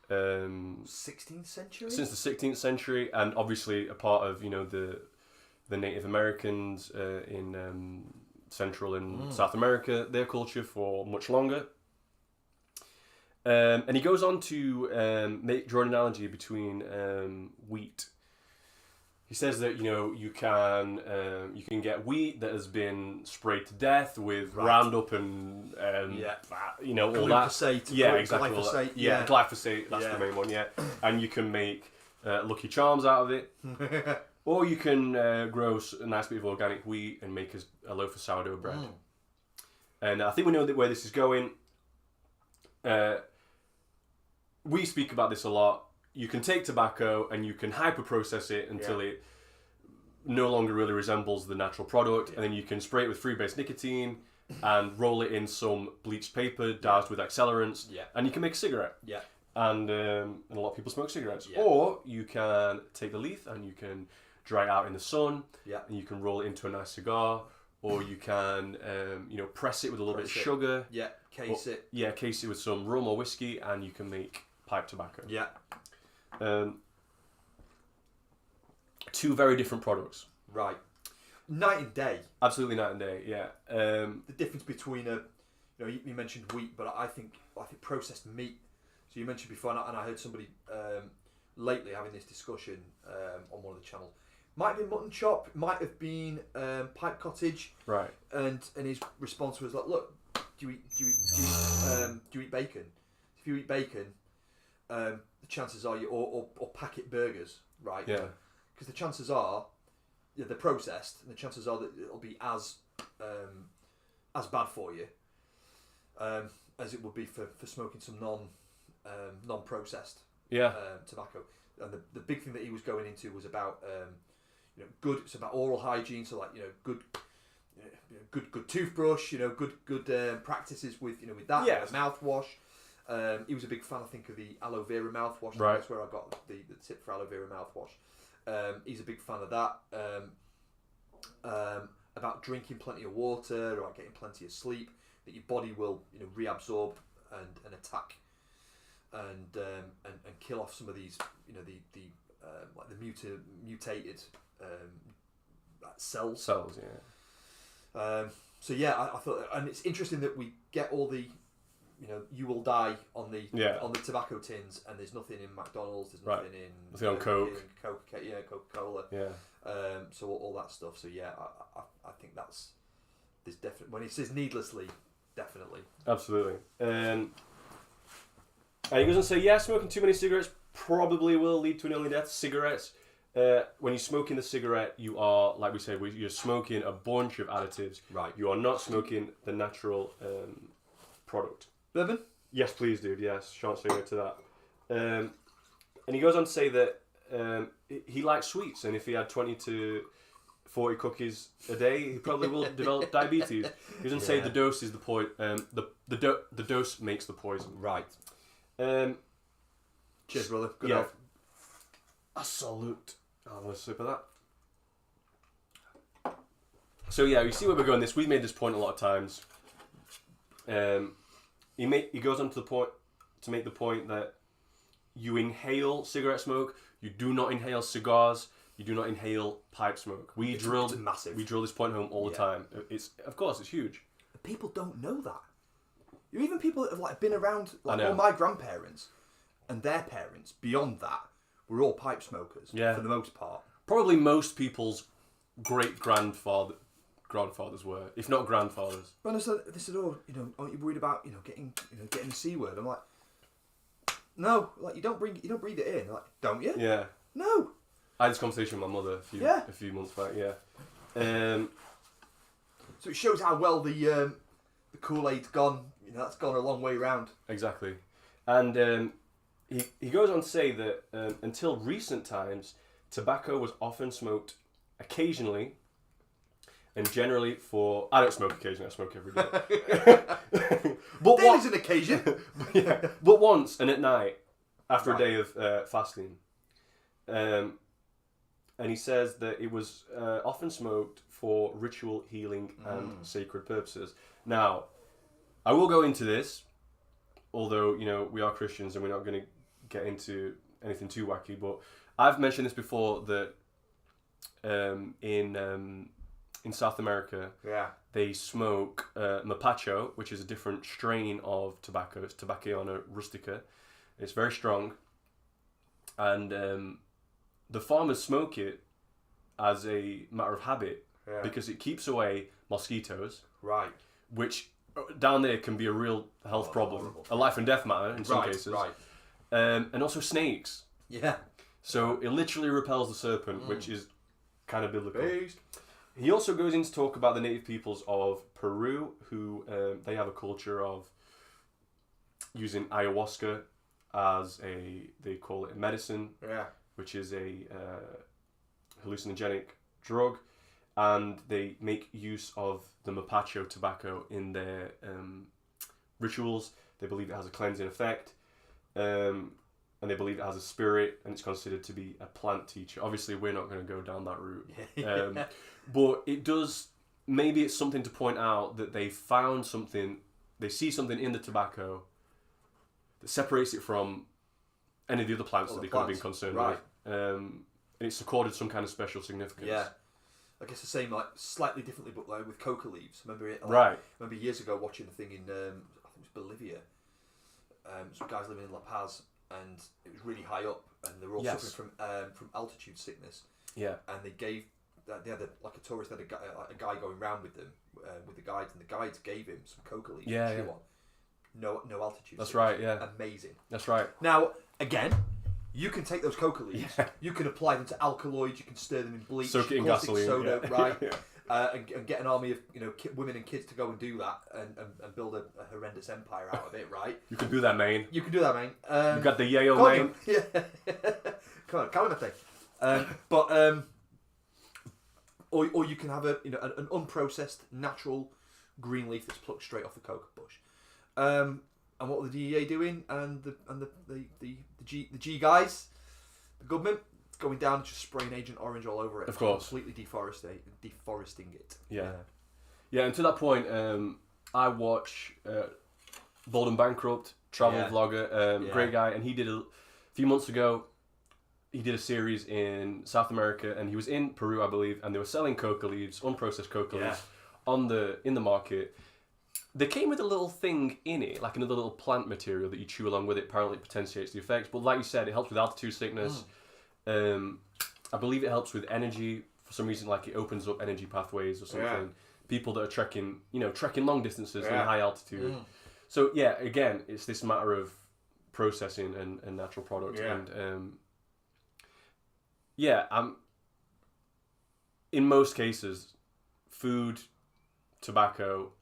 and 16th century? Since the 16th century, and obviously a part of the Native Americans in Central and South America, their culture for much longer. And he goes on to draw an analogy between wheat. He says that you can get wheat that has been sprayed to death with Roundup and all glyphosate, that. Yeah, exactly. Glyphosate, yeah, glyphosate. That's the main one. Yeah, and you can make Lucky Charms out of it, or you can grow a nice bit of organic wheat and make a loaf of sourdough bread. And I think we know where this is going. We speak about this a lot. You can take tobacco and you can hyper-process it until it no longer really resembles the natural product, and then you can spray it with free-base nicotine and roll it in some bleached paper doused with accelerants, and you can make a cigarette. Yeah. And a lot of people smoke cigarettes. Yeah. Or you can take the leaf and you can dry it out in the sun, and you can roll it into a nice cigar, or you can press it with a little bit of sugar. Yeah, case it. Yeah, case it with some rum or whiskey, and you can make pipe tobacco. Yeah. Two very different products. Right. Night and day. Absolutely night and day. Yeah. The difference between you mentioned wheat, but I think processed meat. So you mentioned before, and I heard somebody lately having this discussion on one of the channels. Might have been mutton chop, might have been pipe cottage, Right. and his response was like, "Look, do you eat bacon? If you eat bacon, the chances are or packet burgers, right? Yeah. Because the chances are, they're processed, and the chances are that it'll be as bad for you as it would be for smoking some non-processed tobacco. And the big thing that he was going into was about good. It's about oral hygiene, so like good toothbrush, good practices with with that. Yeah. Mouthwash. He was a big fan, I think, of the aloe vera mouthwash. Right. That's where I got the tip for aloe vera mouthwash. He's a big fan of that. About drinking plenty of water, about getting plenty of sleep, that your body will reabsorb and attack and kill off some of these like the mutated cells. Cells, yeah. So yeah, I thought, and it's interesting that we get all the you will die on the tobacco tins, and there's nothing in McDonald's, there's nothing in nothing on Coke, Coca-Cola, yeah. So all that stuff. So yeah, I think there's definitely, when he says needlessly, definitely, Absolutely. And he goes on to say, yeah, smoking too many cigarettes probably will lead to an early death. Cigarettes, when you're smoking the cigarette, you are, like we said, you're smoking a bunch of additives. Right. You are not smoking the natural product. Bourbon? Yes, please, dude. Yes, Sean's saying to that. And he goes on to say that he likes sweets, and if he had 20 to 40 cookies a day, he probably will develop diabetes. He doesn't say the dose is the point. The dose makes the poison. Right. Cheers, brother. Good health. A salute. I'll have a sip of that. So yeah, you see where we're going. We've made this point a lot of times. He goes on to make the point that you inhale cigarette smoke. You do not inhale cigars. You do not inhale pipe smoke. It's massive. We drill this point home all the time. It's huge. People don't know that. Even people that have been around, all my grandparents and their parents. Beyond that, were all pipe smokers. Yeah. For the most part. Probably most people's great grandfathers were, if not grandfathers. When they said, aren't you worried about getting the C word? I'm like, no, like you don't breathe it in. Like, don't you? Yeah. No. I had this conversation with my mother a few months back. Yeah. So it shows how well the Kool-Aid's gone. That's gone a long way round. Exactly, and he goes on to say that until recent times, tobacco was often smoked occasionally. And generally I don't smoke occasionally, I smoke every day. But Daily's an occasion. But once, and at night, after a day of fasting. And he says that it was often smoked for ritual healing and sacred purposes. Now, I will go into this, although, we are Christians and we're not going to get into anything too wacky, but I've mentioned this before that in South America, they smoke mapacho, which is a different strain of tobacco. It's Tabacchiana rustica. It's very strong, and the farmers smoke it as a matter of habit because it keeps away mosquitoes, right? Which down there can be a real health problem, horrible. A life and death matter in some cases, right? And also snakes. Yeah. So it literally repels the serpent, which is kind of biblical. Based. He also goes in to talk about the native peoples of Peru, who they have a culture of using ayahuasca as they call it medicine, which is a hallucinogenic drug, and they make use of the mapacho tobacco in their rituals. They believe it has a cleansing effect, and they believe it has a spirit, and it's considered to be a plant teacher. Obviously, we're not going to go down that route. But it does, maybe it's something to point out that they found something, they see something in the tobacco that separates it from any of the other plants that they could have been concerned with. and it's accorded some kind of special significance. Yeah. I guess the same, like slightly differently, but like with coca leaves. Remember it? Like, Right. Remember years ago watching a thing in I think it was Bolivia. Some guys living in La Paz, and it was really high up, and they were all Yes. suffering from altitude sickness. Yeah. And they gave they had like a tourist had a guy going round with them with the guides, and the guides gave him some coca leaves Yeah, to chew yeah. on. No altitude. That's sickness. right, yeah. Amazing. That's right. Now again, you can take those coca leaves. Yeah. You can apply them to alkaloids. You can stir them in bleach, Soak it in caustic gasoline. soda, yeah. right? Yeah. And get an army of women and kids to go and do that and build a horrendous empire out of it, right? You can do that, man. You can do that, mate. You got the yayo, Go on, man. you. Yeah. Come on, come on, thing. Or you can have an unprocessed natural green leaf that's plucked straight off the coca bush. And what were the DEA doing? And the G guys, the government, going down and just spraying Agent Orange all over it. Of course. Completely deforesting it. Yeah. Yeah, and to that point, I watch Bold and Bankrupt, travel vlogger, great guy, and he did a few months ago, he did a series in South America, and he was in Peru, I believe, and they were selling coca leaves, unprocessed coca leaves, in the market. They came with a little thing in it, like another little plant material that you chew along with it. Apparently it potentiates the effects, but like you said, it helps with altitude sickness. I believe it helps with energy. For some reason, like it opens up energy pathways or something. Yeah. People that are trekking long distances in high altitude. So yeah, again, it's this matter of processing and natural product. Yeah. And in most cases, food, tobacco,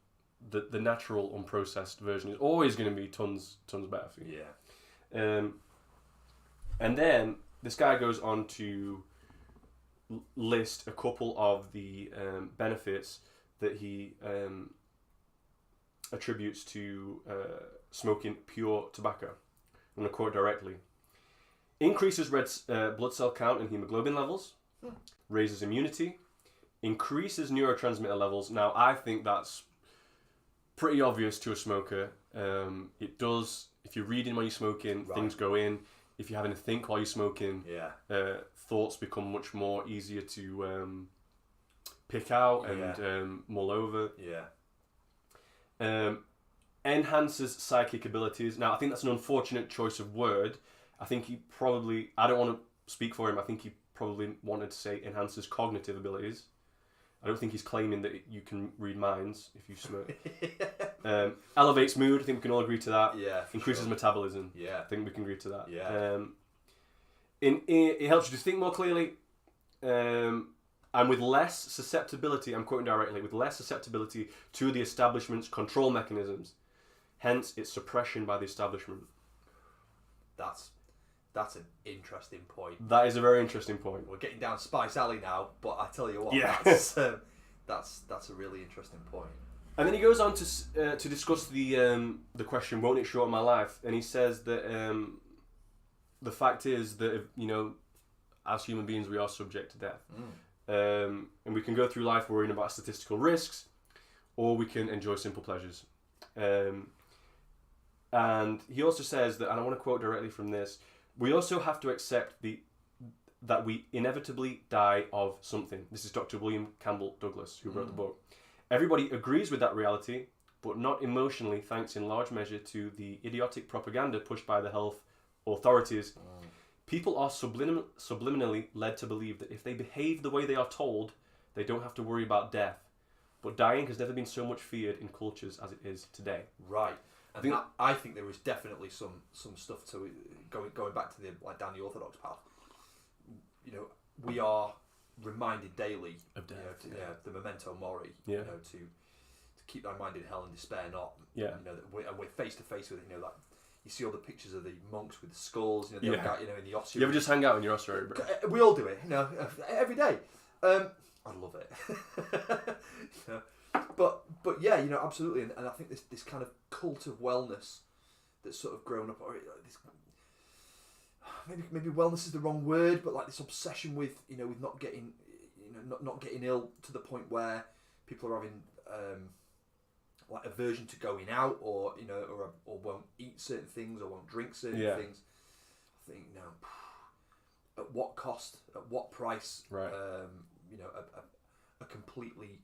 the natural unprocessed version is always going to be tons better for you. Yeah. And then this guy goes on to list a couple of the benefits that he attributes to smoking pure tobacco. I'm going to quote directly. Increases red blood cell count and hemoglobin levels, raises immunity, increases neurotransmitter levels. Now, I think that's pretty obvious to a smoker. It does. If you're reading while you're smoking, things go in. If you're having to think while you're smoking, thoughts become much more easier to pick out and mull over. Enhances psychic abilities. Now, I think that's an unfortunate choice of word. I think he probably, I don't want to speak for him, I think he probably wanted to say enhances cognitive abilities. I don't think he's claiming that you can read minds if you smoke. Elevates mood, I think we can all agree to that. Yeah. Increases metabolism. Yeah. I think we can agree to that. Yeah. It helps you to think more clearly, and with less susceptibility, I'm quoting directly, with less susceptibility to the establishment's control mechanisms. Hence, its suppression by the establishment. That's an interesting point. That is a very interesting point. We're getting down Spice Alley now, but I tell you what, Yeah. that's a really interesting point. And then he goes on to discuss the question, won't it shorten my life? And he says that the fact is that, as human beings, we are subject to death. And we can go through life worrying about statistical risks, or we can enjoy simple pleasures. And he also says that, and I want to quote directly from this, we also have to accept that we inevitably die of something. This is Dr. William Campbell Douglas, who wrote the book. Everybody agrees with that reality, but not emotionally, thanks in large measure to the idiotic propaganda pushed by the health authorities. People are subliminally led to believe that if they behave the way they are told, they don't have to worry about death. But dying has never been so much feared in cultures as it is today. Right. And I think there is definitely some stuff to it, going back to down the orthodox path. We are reminded daily Of death, the memento mori. Yeah. To keep thy mind in hell and despair not. Yeah. That we're face to face with like you see all the pictures of the monks with the skulls. The Yeah. old guy, in the ossuary. You ever just hang out in your ossuary, bro? We all do it. Every day. I love it. But yeah, absolutely, and I think this kind of cult of wellness that's sort of grown up, or this, maybe wellness is the wrong word, but like this obsession with with not getting not getting ill to the point where people are having like aversion to going out, or or won't eat certain things or won't drink certain things. I think at what cost, at what price, Right. you know, a completely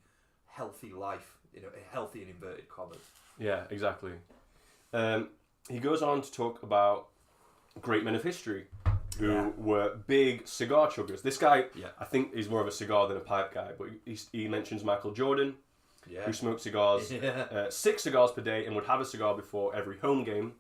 healthy life, you know, a healthy in inverted commas. Yeah, exactly. He goes on to talk about great men of history who Yeah. were big cigar chuggers. This guy, Yeah. I think, is more of a cigar than a pipe guy, but he mentions Michael Jordan, Yeah. who smoked cigars, Yeah. 6 cigars per day, and would have a cigar before every home game.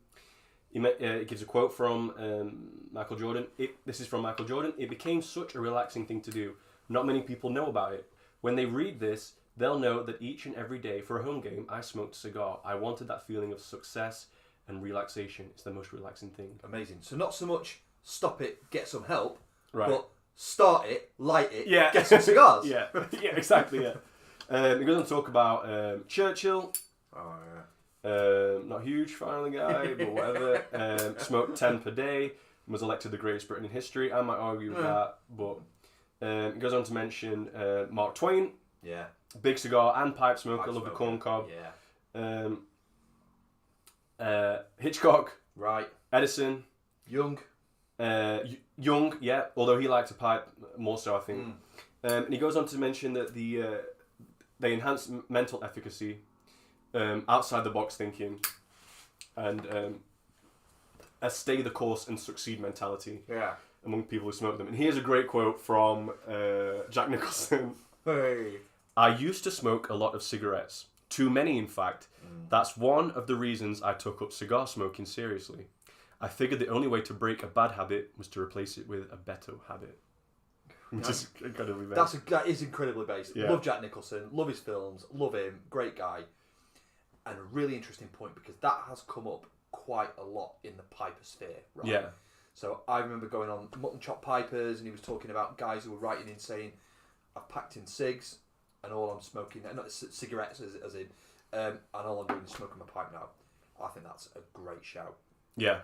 He gives a quote from Michael Jordan. This is from Michael Jordan. "It became such a relaxing thing to do. Not many people know about it. When they read this, they'll know that each and every day for a home game, I smoked a cigar. I wanted that feeling of success and relaxation. It's the most relaxing thing." Amazing. So not so much stop it, get some help, Right. but start it, light it, Yeah. get some cigars. Yeah, yeah, exactly. Yeah. He goes on to talk about Churchill. Oh yeah. Not a huge fan of the guy, but whatever. Smoked 10 per day. Was elected the greatest Briton in history. I might argue with that, but he goes on to mention Mark Twain, Yeah. big cigar and pipe smoker. Pipe Love the smoker. corn cob. Yeah. Hitchcock, Right. Edison, Young. Young. Yeah, although he liked to pipe more so, I think. And he goes on to mention that they enhance mental efficacy, outside the box thinking, and a stay the course and succeed mentality Yeah. among people who smoke them. And here's a great quote from Jack Nicholson. Hey. "I used to smoke a lot of cigarettes. Too many, in fact. That's one of the reasons I took up cigar smoking seriously. I figured the only way to break a bad habit was to replace it with a better habit." Which is incredibly bad. That is incredibly based. Yeah. Love Jack Nicholson. Love his films. Love him. Great guy. And a really interesting point because that has come up quite a lot in the piper sphere. Right? Yeah. So I remember going on Mutton Chop Pipers and he was talking about guys who were writing in saying, "I've packed in cigs and all I'm smoking, not cigarettes as in, and all I'm doing is smoking my pipe now." I think that's a great shout. Yeah,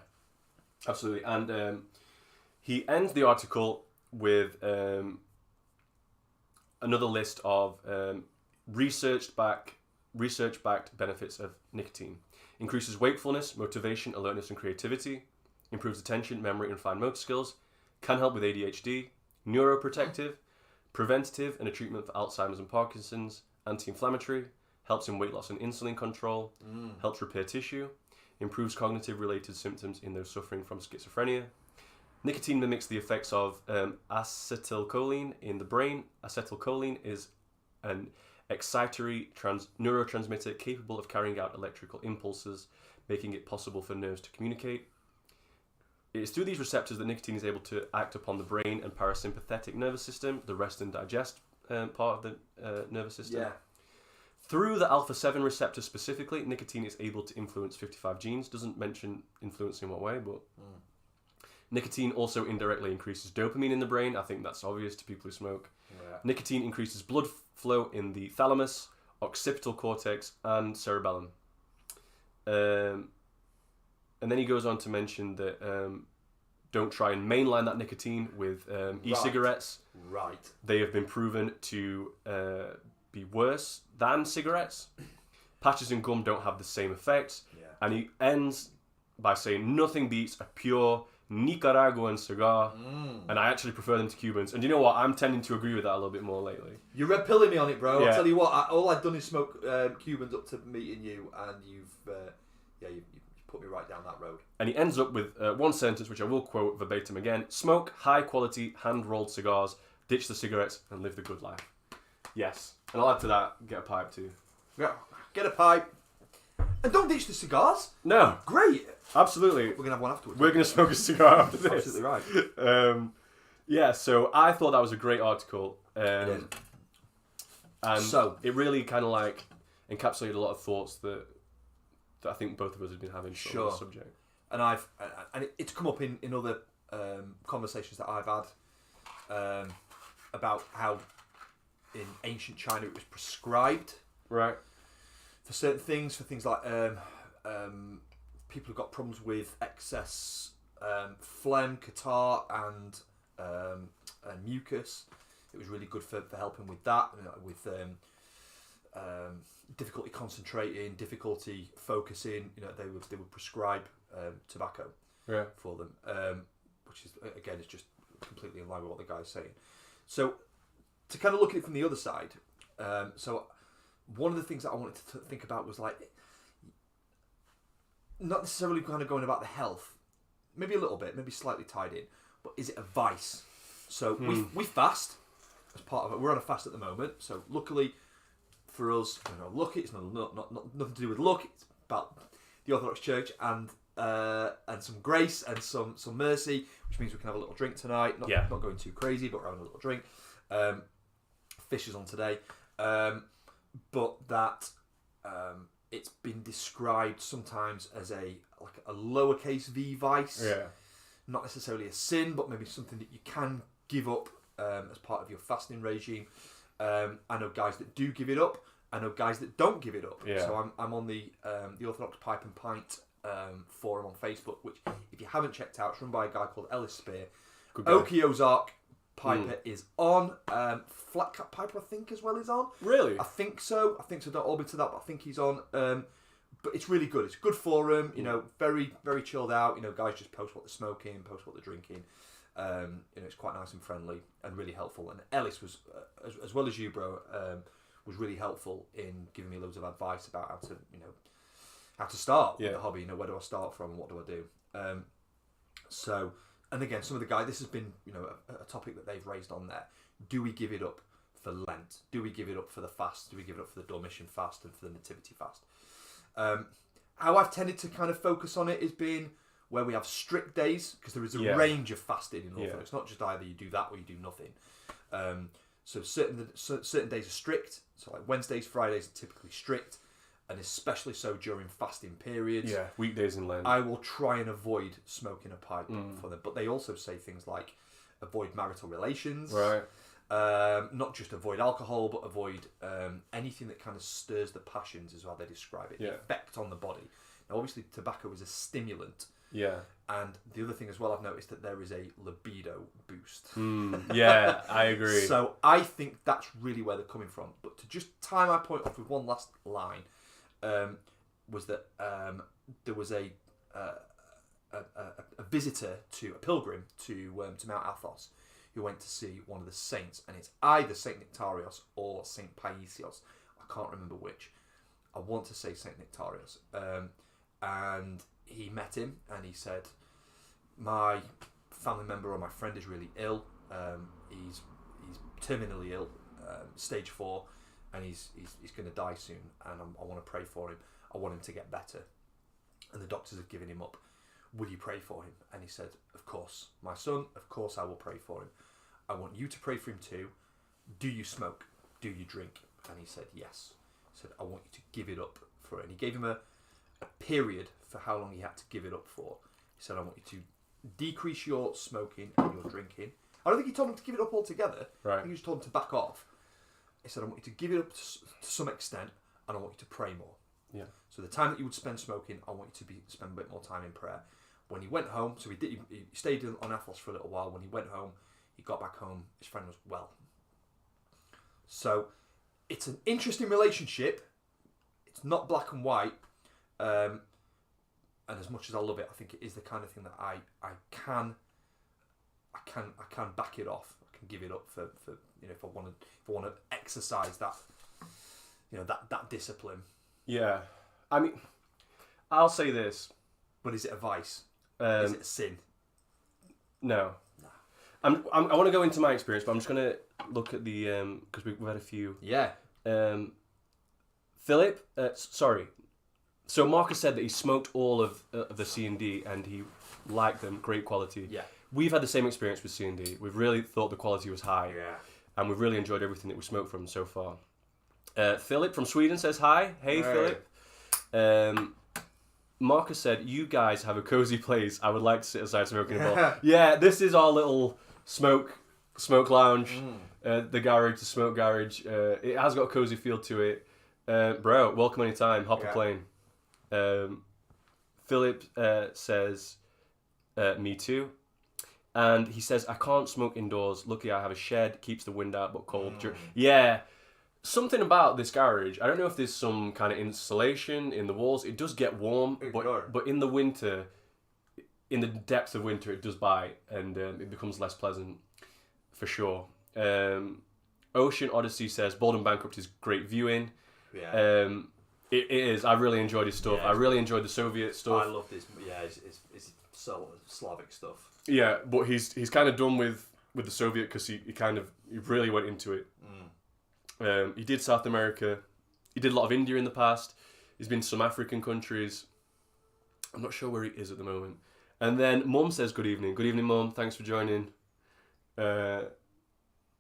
absolutely. And he ends the article with another list of research-backed benefits of nicotine. Increases wakefulness, motivation, alertness, and creativity. Improves attention, memory, and fine motor skills. Can help with ADHD. Neuroprotective. Preventative and a treatment for Alzheimer's and Parkinson's. Anti-inflammatory. Helps in weight loss and insulin control. Helps repair tissue. Improves cognitive-related symptoms in those suffering from schizophrenia. Nicotine mimics the effects of acetylcholine in the brain. Acetylcholine is an excitatory neurotransmitter capable of carrying out electrical impulses, making it possible for nerves to communicate. It is through these receptors that nicotine is able to act upon the brain and parasympathetic nervous system, the rest and digest part of the nervous system. Yeah. Through the alpha-7 receptor specifically, nicotine is able to influence 55 genes. Doesn't mention influence in what way, but nicotine also indirectly increases dopamine in the brain. I think that's obvious to people who smoke. Yeah. Nicotine increases blood flow in the thalamus, occipital cortex, and cerebellum. And then he goes on to mention that don't try and mainline that nicotine with e-cigarettes. Right. They have been proven to be worse than cigarettes. Patches and gum don't have the same effects. Yeah. And he ends by saying nothing beats a pure Nicaraguan cigar. And I actually prefer them to Cubans. And you know what? I'm tending to agree with that a little bit more lately. You're red pilling me on it, bro. Yeah. I'll tell you what. All I've done is smoke Cubans up to meeting you, and you've put me right down that road. And he ends up with one sentence, which I will quote verbatim again. "Smoke high-quality, hand-rolled cigars, ditch the cigarettes, and live the good life." Yes. And I'll add to that, get a pipe too. Yeah. Get a pipe, and don't ditch the cigars. No, Great. absolutely. We're gonna have one afterwards. We're going to smoke a cigar after this. Absolutely right. Yeah, so I thought that was a great article. It is. And So- it really kind of like encapsulated a lot of thoughts that I think both of us have been having sort of on the subject. And it's come up in other conversations that I've had about how in ancient China it was prescribed Right. for certain things, for things like people who've got problems with excess phlegm, catarrh, and mucus. It was really good for helping with that, with difficulty concentrating, difficulty focusing. They would prescribe tobacco Yeah. for them, which is again is just completely in line with what the guy's saying. So to kind of look at it from the other side, so one of the things that I wanted to think about was like, not necessarily kind of going about the health, maybe a little bit, maybe slightly tied in, but is it a vice? So we fast as part of it. We're on a fast at the moment, so luckily for us, lucky, it's not nothing to do with luck. It's about the Orthodox Church and some grace and some mercy, which means we can have a little drink tonight. Not going too crazy, but we're having a little drink. Fish is on today, but that it's been described sometimes as a lowercase v vice. Yeah. Not necessarily a sin, but maybe something that you can give up as part of your fasting regime. I know guys that do give it up. I know guys that don't give it up. Yeah. So I'm on the Orthodox Pipe and Pint forum on Facebook, which if you haven't checked out, it's run by a guy called Ellis Spear. Oki Ozark Piper is on. Flat Cap Piper, I think, as well is on. Really? I think so. Don't hold me to that, but I think he's on. But it's really good. It's a good forum. Very, very chilled out. Guys just post what they're smoking, post what they're drinking. It's quite nice and friendly and really helpful. And Ellis was, as well as you, bro, was really helpful in giving me loads of advice about how to start with the hobby. Where do I start from? What do I do? And again, some of the guys, this has been a topic that they've raised on there. Do we give it up for Lent? Do we give it up for the fast? Do we give it up for the Dormition fast and for the Nativity fast? How I've tended to kind of focus on it is being where we have strict days, because there is a range of fasting in Orthodox. It's not just either you do that or you do nothing. So certain days are strict. So like Wednesdays, Fridays are typically strict, and especially so during fasting periods. Yeah, weekdays in Lent. I will try and avoid smoking a pipe for them. But they also say things like avoid marital relations. Right. Not just avoid alcohol, but avoid anything that kind of stirs the passions, is how they describe it. The effect on the body. Now, obviously, tobacco is a stimulant. Yeah. And the other thing as well, I've noticed that there is a libido boost. Yeah, I agree. So I think that's really where they're coming from. But to just tie my point off with one last line, was that there was a visitor, a pilgrim to Mount Athos, who went to see one of the saints, and it's either Saint Nectarios or Saint Paisios. I can't remember which. I want to say Saint Nectarios. And he met him, and he said, "My family member or my friend is really ill. He's terminally ill, stage 4, and he's going to die soon. And I want to pray for him. I want him to get better. And the doctors have given him up. Will you pray for him?" And he said, "Of course, my son. Of course, I will pray for him. I want you to pray for him too. Do you smoke? Do you drink?" And he said, "Yes." He said, "I want you to give it up for it." And he gave him a period for how long he had to give it up for. He said, "I want you to decrease your smoking and your drinking." I don't think he told him to give it up altogether. Right. I think he just told him to back off. He said, "I want you to give it up to some extent, and I want you to pray more." Yeah. So the time that you would spend smoking, I want you to spend a bit more time in prayer. When he went home, so he stayed on Athos for a little while. When he went home, he got back home, his friend was well. So it's an interesting relationship. It's not black and white. And as much as I love it, I think it is the kind of thing that I can back it off. I can give it up for if I want to exercise that that discipline. Yeah, I mean, I'll say this. But is it a vice? Is it a sin? No. I want to go into my experience, but I'm just going to look at the because we've had a few. Yeah. Philip, sorry. So Marcus said that he smoked all of the C&D and he liked them, great quality. Yeah. We've had the same experience with C&D. We've really thought the quality was high. Yeah. And we've really enjoyed everything that we smoked from so far. Philip from Sweden says hi. Hey, Philip. Marcus said, "You guys have a cozy place. I would like to sit aside smoking a bowl." Yeah, this is our little smoke lounge. The garage, the smoke garage. It has got a cozy feel to it. Bro, welcome anytime. Hop a plane. Philip says, "Me too." And he says, "I can't smoke indoors. Luckily, I have a shed. Keeps the wind out, but cold." Yeah. Something about this garage, I don't know if there's some kind of insulation in the walls. It does get warm, but in the winter, in the depth of winter, it does bite, and it becomes less pleasant, for sure. Ocean Odyssey says, Bold and Bankrupt is great viewing. Yeah. It is. I really enjoyed his stuff. Yeah, I really enjoyed the Soviet stuff. I love this. Yeah, it's so Slavic stuff. Yeah, but he's kind of done with the Soviet because he really went into it. He did South America. He did a lot of India in the past. He's been to some African countries. I'm not sure where he is at the moment. And then Mum says good evening. Good evening, Mum. Thanks for joining. Hope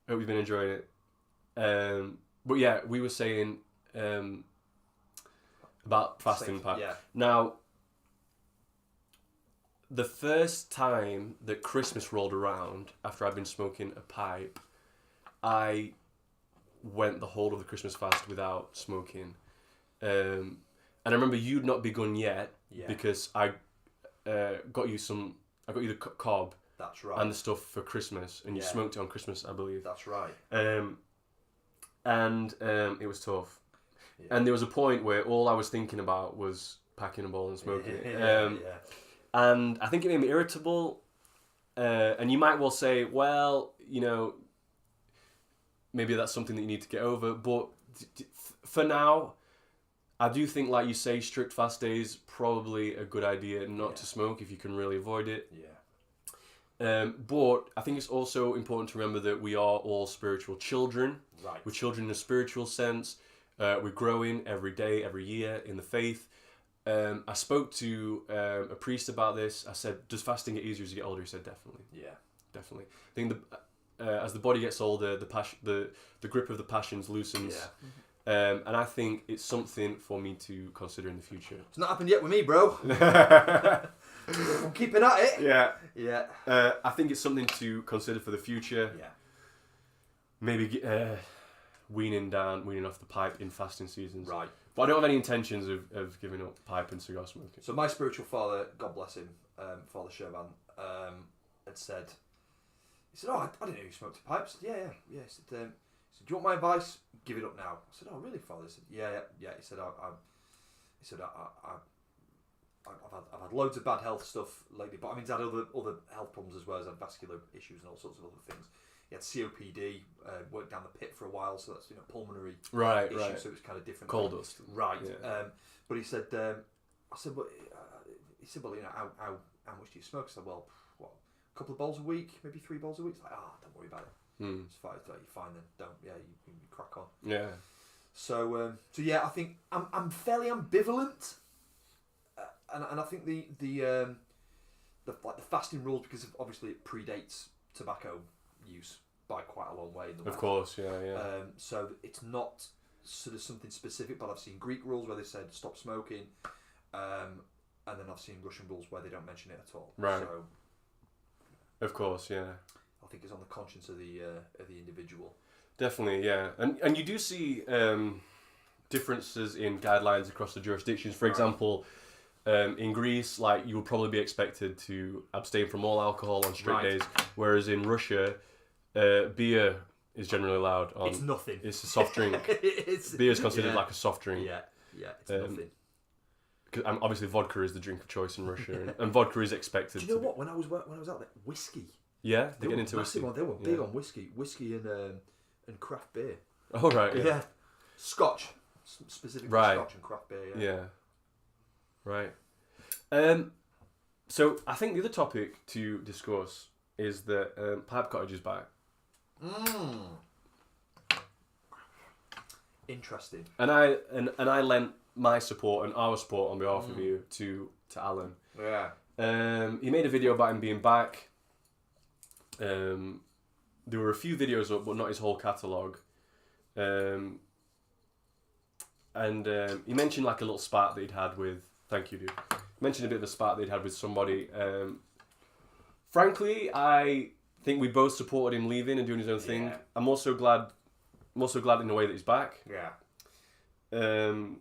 you've been enjoying it. But yeah, we were saying about fasting pipe. Yeah. Now, the first time that Christmas rolled around after I'd been smoking a pipe, I went the whole of the Christmas fast without smoking. And I remember you'd not begun yet because I got you the cob. That's right. And the stuff for Christmas, and you smoked it on Christmas, I believe. That's right. And it was tough. Yeah. And there was a point where all I was thinking about was packing a bowl and smoking it. And I think it made me irritable. And you might well say, well, maybe that's something that you need to get over. But for now, I do think, like you say, strict fast days, probably a good idea not to smoke if you can really avoid it. Yeah. But I think it's also important to remember that we are all spiritual children. Right. We're children in a spiritual sense. We're growing every day, every year in the faith. I spoke to a priest about this. I said, does fasting get easier as you get older? He said, definitely. Yeah. Definitely. I think as the body gets older, the grip of the passions loosens. Yeah. And I think it's something for me to consider in the future. It's not happened yet with me, bro. I'm keeping at it. Yeah. Yeah. I think it's something to consider for the future. Yeah. Maybe weaning off the pipe in fasting seasons. Right. But I don't have any intentions of giving up pipe and cigar smoking. So my spiritual father, God bless him, Father Sherman, had said, he said, oh, I didn't know you smoked a pipe. I said, yeah. He said, do you want my advice? Give it up now. I said, oh, really, Father? He said, yeah. He said, I've had loads of bad health stuff lately, but I mean, he's had other health problems as well. He's had vascular issues and all sorts of other things. He had COPD, worked down the pit for a while, so that's pulmonary right, so it's kind of different. Coal dust, right? Yeah. But he said, I said, well, how much do you smoke? I said, well, what, a couple of bowls a week, maybe 3 bowls a week. It's like, don't worry about it. It's fine. You're fine then. Don't. Yeah, you crack on. Yeah. So yeah, I think I'm fairly ambivalent, and I think the fasting rules, because obviously it predates tobacco use by quite a long way in the West. Of course, yeah. So it's not sort of something specific, but I've seen Greek rules where they said stop smoking, and then I've seen Russian rules where they don't mention it at all. Right. So, of course, yeah. I think it's on the conscience of the individual. Definitely, yeah. And you do see differences in guidelines across the jurisdictions. For example, in Greece, like, you would probably be expected to abstain from all alcohol on strict days, whereas in Russia, beer is generally allowed on. It's nothing. It's a soft drink. Beer is considered like a soft drink. Yeah, it's nothing. Because obviously vodka is the drink of choice in Russia, and vodka is expected. Do you know what? When I was out there, whiskey. Yeah, they get into whiskey. They were big on whiskey and craft beer. Oh right, yeah. Scotch, specifically Scotch and craft beer. Yeah. Right. So I think the other topic to discuss is that Pipe Cottage is back. Interesting. And I lent my support and our support on behalf of you to Alan. Yeah. He made a video about him being back. There were a few videos up, but not his whole catalogue. And he mentioned like a little spat that he'd had with. Thank you, dude. He mentioned a bit of a spat that he'd had with somebody. Frankly, I think we both supported him leaving and doing his own thing. I'm also glad in a way that he's back. Yeah. And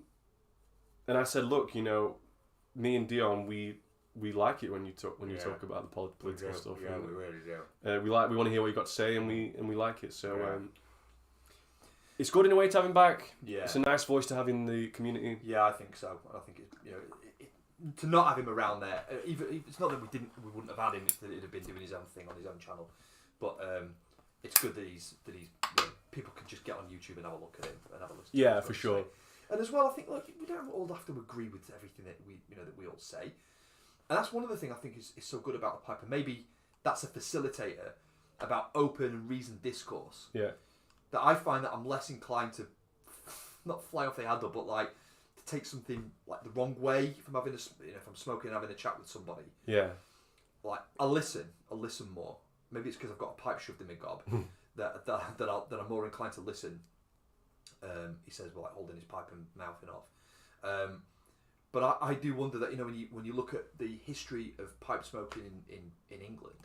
I said, look, me and Dion, we like it when you talk about the political stuff. Yeah, we really do. We want to hear what you got to say, and we like it. So it's good in a way to have him back. Yeah. It's a nice voice to have in the community. Yeah, I think so. I think to not have him around there, even it's not that we wouldn't have had him if he'd have been doing his own thing on his own channel, but it's good that he's people can just get on YouTube and have a look at him and have a listen. Yeah, for sure. And as well, I think we don't all have to agree with everything that we all say, and that's one of the things I think is so good about the Piper. Maybe that's a facilitator about open and reasoned discourse. Yeah. That I find that I'm less inclined to not fly off the handle, but like to take something like the wrong way if I'm having if I'm smoking and having a chat with somebody. Yeah. Like I'll listen more. Maybe it's because I've got a pipe shoved in my gob that I'm more inclined to listen. He says, well, like holding his pipe and mouthing off. But I do wonder that when you look at the history of pipe smoking in England,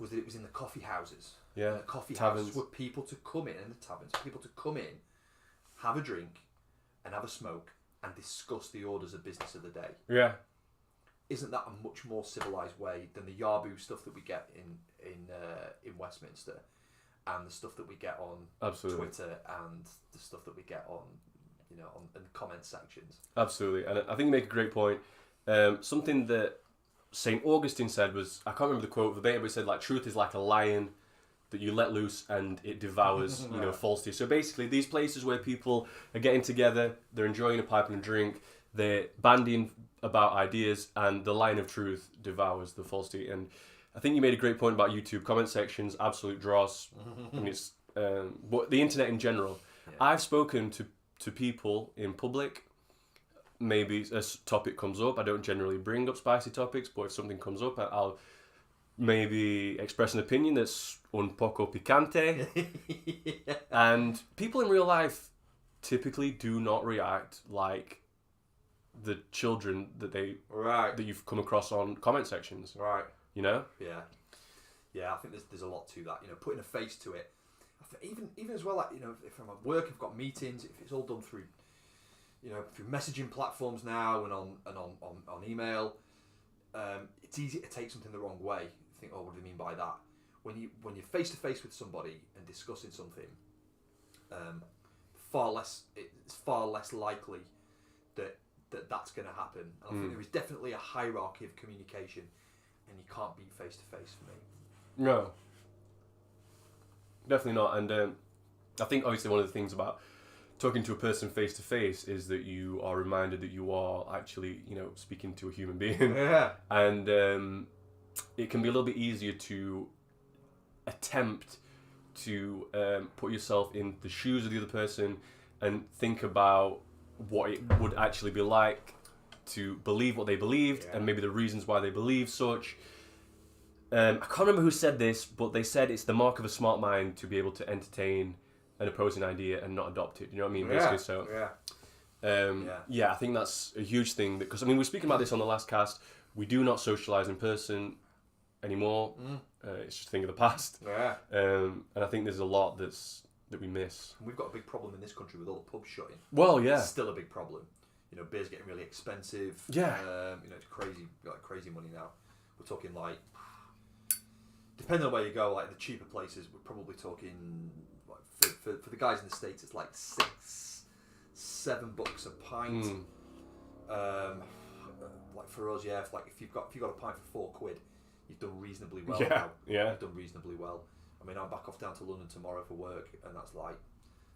was that it was in the coffee houses. Yeah. And the coffee taverns. houses were people to come in, and the taverns, people to come in, have a drink, and have a smoke, and discuss the orders of business of the day. Yeah. Isn't that a much more civilised way than the Yaboo stuff that we get in Westminster, and the stuff that we get on Absolutely. Twitter, and the stuff that we get on in the comment sections? Absolutely, and I think you make a great point. Something that St. Augustine said was, I can't remember the quote verbatim, but he said, like, truth is like a lion that you let loose and it devours, falsity. So basically, these places where people are getting together, they're enjoying a pipe and a drink, they're bandying about ideas, and the lion of truth devours the falsity. And I think you made a great point about YouTube comment sections, absolute dross. I mean, it's but the internet in general. Yeah. I've spoken to people in public. Maybe a topic comes up. I don't generally bring up spicy topics, but if something comes up, I'll maybe express an opinion that's un poco picante. Yeah. And people in real life typically do not react like the children that you've come across on comment sections. Right. You know? Yeah. Yeah, I think there's a lot to that. Putting a face to it. Even as well, like, if I'm at work, I've got meetings. If it's all done through through messaging platforms now and on email, it's easy to take something the wrong way. Think, oh, what do you mean by that? When you're face to face with somebody and discussing something, it's far less likely that's going to happen. And I think there is definitely a hierarchy of communication, and you can't be face to face for me. No, definitely not. And I think obviously one of the things about talking to a person face to face is that you are reminded that you are actually, speaking to a human being. Yeah. And it can be a little bit easier to attempt to put yourself in the shoes of the other person and think about what it would actually be like to believe what they believed, and maybe the reasons why they believe such. I can't remember who said this, but they said it's the mark of a smart mind to be able to entertain an opposing idea and not adopt it. You know what I mean? Basically, so I think that's a huge thing. Because we were speaking about this on the last cast. We do not socialise in person anymore. It's just a thing of the past. Yeah. And I think there's a lot that we miss. We've got a big problem in this country with all the pubs shutting. Well, yeah. It's still a big problem. Beer's getting really expensive. Yeah. It's crazy. Got crazy money now. We're talking like, depending on where you go, like the cheaper places, we're probably talking like for the guys in the States, it's like $6-7 a pint. Like for us, yeah. If you've got a pint for £4, you've done reasonably well. Yeah. You've done reasonably well. I mean, I'm back off down to London tomorrow for work, and that's like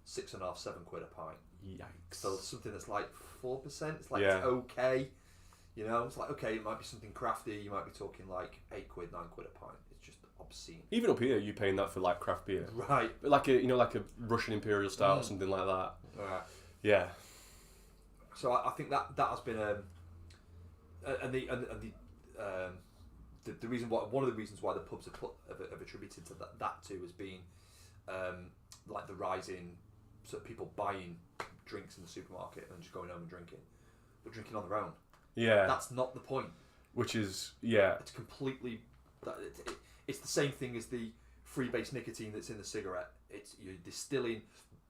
£6.5, £7 a pint. Yikes. So something that's like 4%, it's like it's okay. It's like, okay, it might be something crafty. You might be talking like £8, £9 a pint. It's just obscene. Even up here, you're paying that for like craft beer, right? Like a Russian Imperial Stout or something like that. Right. Yeah. So I think that has been the reason why, one of the reasons why the pubs have attributed to that too has been like the rise in sort of people buying drinks in the supermarket and just going home and drinking, but drinking on their own. Yeah. That's not the point. Which is, it's completely. It's the same thing as the free-base nicotine that's in the cigarette. You're distilling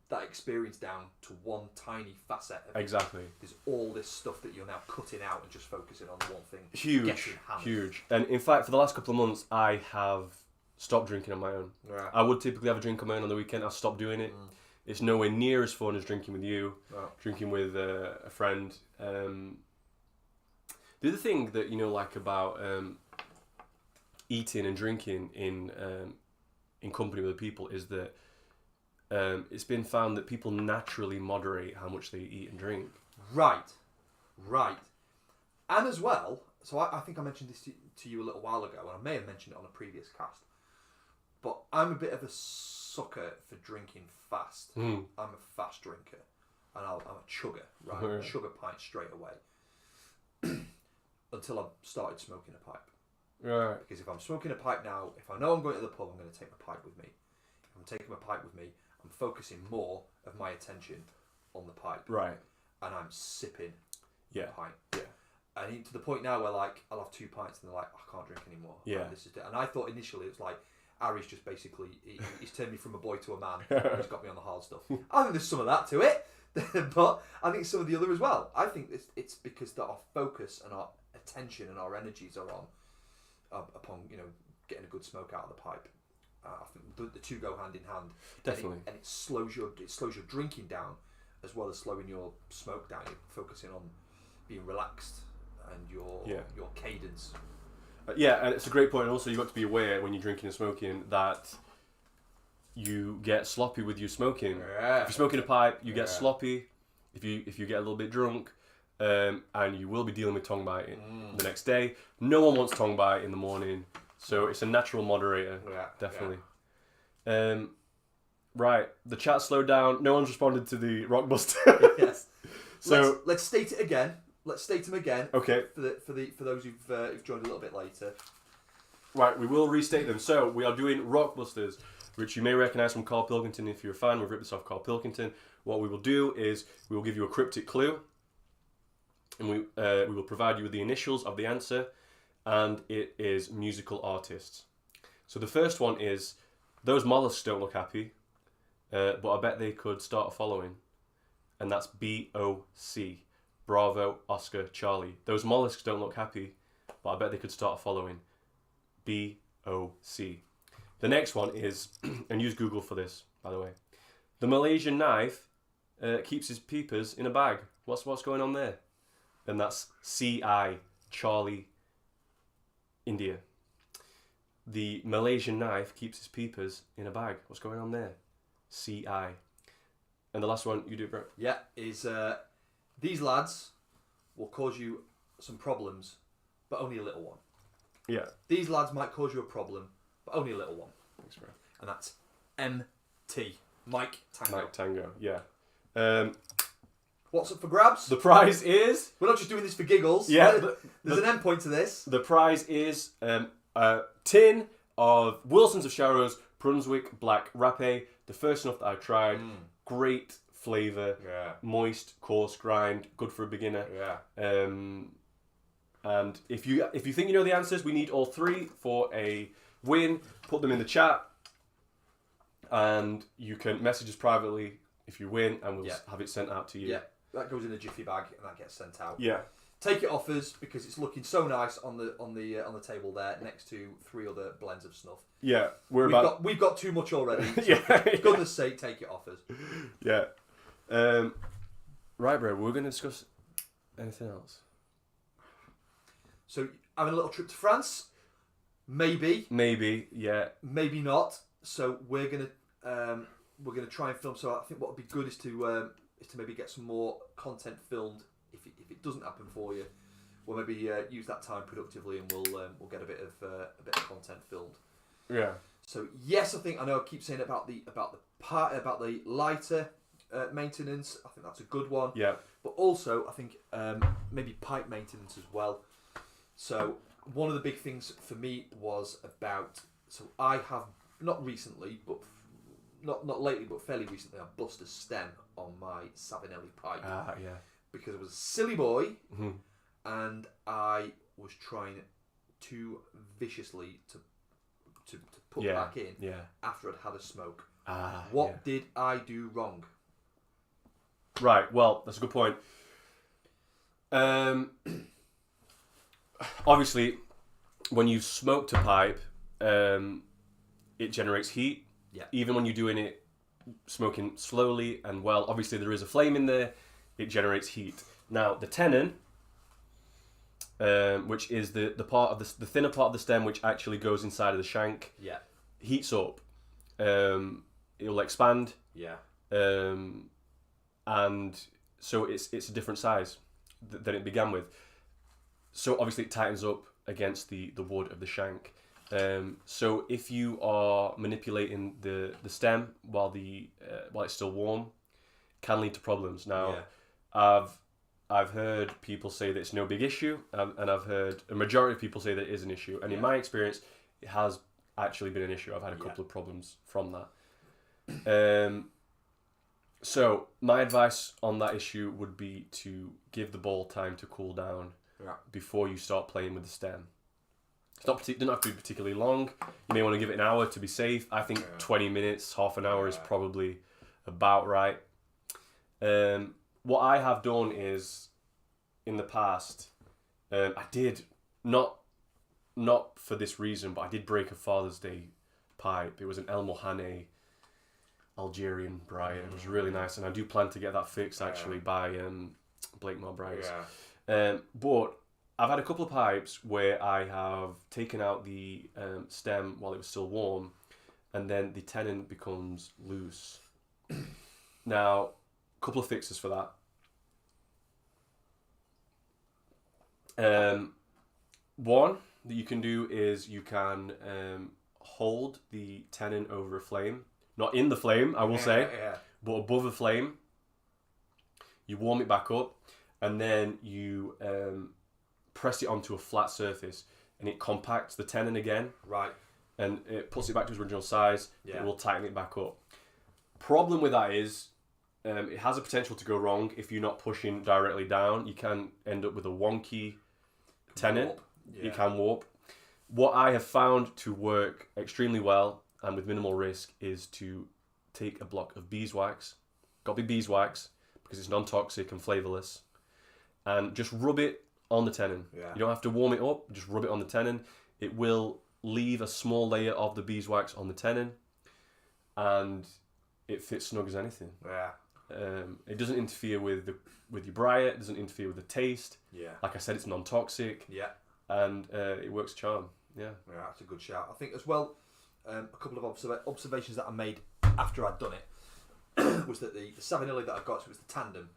that experience down to one tiny facet of exactly. There's all this stuff that you're now cutting out and just focusing on one thing. Huge. And in fact, for the last couple of months, I have stopped drinking on my own. Right. I would typically have a drink on my own on the weekend. I've stopped doing it. It's nowhere near as fun as drinking with you, drinking with a friend. The other thing that like about eating and drinking in company with other people is that it's been found that people naturally moderate how much they eat and drink. Right. And as well, so I think I mentioned this to you a little while ago, and I may have mentioned it on a previous cast, but I'm a bit of a sucker for drinking fast. I'm a fast drinker, and I'm a chugger, right? Right. Chug a pint straight away. Until I've started smoking a pipe. Right. Because if I'm smoking a pipe now, if I know I'm going to the pub, I'm going to take my pipe with me. If I'm taking my pipe with me, I'm focusing more of my attention on the pipe. Right. And I'm sipping Yeah. the pint. Yeah. And to the point now where like I'll have 2 pints and they're like, I can't drink anymore. Yeah. And, and I thought initially it was like, Ari's just basically, he's turned me from a boy to a man. He's got me on the hard stuff. I think there's some of that to it. But I think some of the other as well. I think it's because that our focus and our attention and our energies are on upon getting a good smoke out of the pipe. I think the two go hand in hand. Definitely. And it slows your drinking down as well as slowing your smoke down. You're focusing on being relaxed and your cadence. Yeah, and it's a great point. And also, you've got to be aware when you're drinking and smoking that you get sloppy with your smoking. Yeah. If you're smoking a pipe, you get sloppy. If you get a little bit drunk, and you will be dealing with tongue biting the next day. No one wants tongue bite in the morning, so it's a natural moderator. Yeah, definitely. Right, the chat slowed down. No one's responded to the Rockbuster. Yes. So let's state it again. Let's state them again. Okay. For those who've joined a little bit later. Right, we will restate them. So we are doing Rockbusters, which you may recognise from Carl Pilkington if you're a fan. We've ripped this off Carl Pilkington. What we will do is we will give you a cryptic clue, and we will provide you with the initials of the answer, and it is musical artists. So the first one is, those mollusks don't look happy, but I bet they could start a following, and that's B-O-C. Bravo, Oscar, Charlie. Those mollusks don't look happy, but I bet they could start a following. B-O-C. The next one is, and use Google for this, by the way. The Malaysian knife keeps his peepers in a bag. What's going on there? And that's C-I, Charlie, India. The Malaysian knife keeps his peepers in a bag. What's going on there? C-I. And the last one, you do it, bro. Yeah, is these lads will cause you some problems, but only a little one. Yeah. These lads might cause you a problem, but only a little one. Thanks, bro. And that's M.T. Mike Tango. Mike Tango, yeah. What's up for grabs? The prize is... We're not just doing this for giggles. Yeah. There's an end point to this. The prize is a tin of Wilson's of Sharrows Brunswick Black Râpé. The first snuff that I tried. Great flavour. Yeah. Moist, coarse grind. Good for a beginner. Yeah. And if you think you know the answers, we need all 3 for a win. Put them in the chat. And you can message us privately if you win, and we'll have it sent out to you. Yeah. That goes in a jiffy bag and that gets sent out. Yeah. Take it off us because it's looking so nice on the table there next to 3 other blends of snuff. Yeah. We've got too much already. So Yeah. for goodness sake, take it off us. Yeah. Right, bro. We're going to discuss anything else. So having a little trip to France, maybe, yeah. maybe not. So we're gonna try and film. So I think what would be good is to maybe get some more content filmed. If it doesn't happen for you, we'll maybe use that time productively, and we'll get a bit of content filmed. Yeah. So yes, I know I keep saying about the lighter maintenance. I think that's a good one. Yeah. But also I think maybe pipe maintenance as well. So one of the big things for me was about. So I have not recently, but not lately, but fairly recently, I bust a stem on my Savinelli pipe. Yeah. Because I was a silly boy, and I was trying too viciously to put back in after I'd had a smoke. What did I do wrong? Right, well, that's a good point. Obviously, when you've smoked a pipe, it generates heat. Yeah. Even when you're doing it, smoking slowly and well, obviously there is a flame in there, it generates heat. Now, the tenon which is the part of the thinner part of the stem which actually goes inside of the shank, Yeah. heats up. It'll expand. Yeah. And so it's a different size than it began with. So obviously it tightens up against the wood of the shank. So if you are manipulating the stem while it's still warm, can lead to problems. Now, I've heard people say that it's no big issue, and I've heard a majority of people say that it is an issue. And in my experience, it has actually been an issue. I've had a couple of problems from that. So my advice on that issue would be to give the ball time to cool down before you start playing with the stem. It's doesn't have to be particularly long. You may want to give it an hour to be safe. I think 20 minutes, half an hour is probably about right. What I have done is, in the past, I did not for this reason, but I did break a Father's Day pipe. It was an El Mohane Algerian briar. It was really nice, and I do plan to get that fixed actually by Blakemore Briars. But I've had a couple of pipes where I have taken out the stem while it was still warm, and then the tenon becomes loose. Now, a couple of fixes for that. One that you can do is you can hold the tenon over a flame. Not in the flame, I will say, but above the flame. You warm it back up, and then you press it onto a flat surface, and it compacts the tenon again. Right. And it puts it back to its original size. Yeah. It will tighten it back up. Problem with that is, it has a potential to go wrong if you're not pushing directly down. You can end up with a wonky tenon. You can warp. What I have found to work extremely well and with minimal risk is to take a block of beeswax. Got to be beeswax because it's non-toxic and flavourless, and just rub it on the tenon. Yeah. You don't have to warm it up, just rub it on the tenon. It will leave a small layer of the beeswax on the tenon, and it fits snug as anything. Yeah. It doesn't interfere with your briar. It doesn't interfere with the taste. Yeah. Like I said, it's non-toxic. Yeah. And it works charm. Yeah. Yeah, that's a good shout. I think as well, a couple of observations that I made after I'd done it was that the Savinelli that I got, so it was the tandem.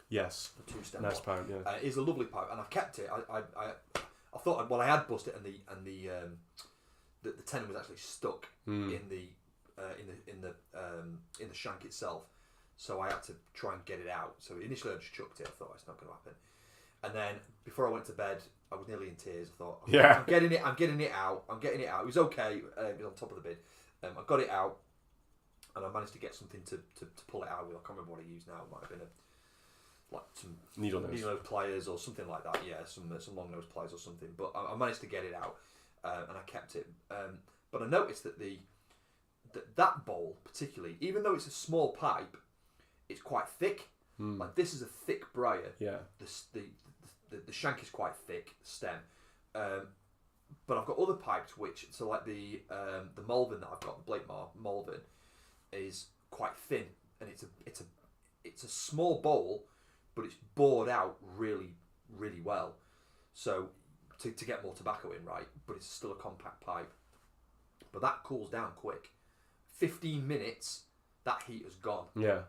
Yes. The two-stem. Nice pipe, yeah. It is a lovely pipe, and I've kept it. I thought I had bust it, and the tenon was actually stuck in the shank itself. So I had to try and get it out. So initially I just chucked it. I thought it's not going to happen. And then before I went to bed, I was nearly in tears. I thought, I'm getting it out. It was okay. It was on top of the bed. I got it out, and I managed to get something to pull it out with. I can't remember what I used now. It might have been some needle nose pliers or something like that. Yeah, some long nose pliers or something. But I managed to get it out, and I kept it. But I noticed that that bowl particularly, even though it's a small pipe, it's quite thick. Like this is a thick briar. Yeah. The shank is quite thick, the stem. But I've got other pipes so like the Malvern that I've got, the Blakemore Malvern, is quite thin, and it's a small bowl, but it's bored out really, really well. So to get more tobacco in, right? But it's still a compact pipe. But that cools down quick. 15 minutes, that heat has gone. Yeah.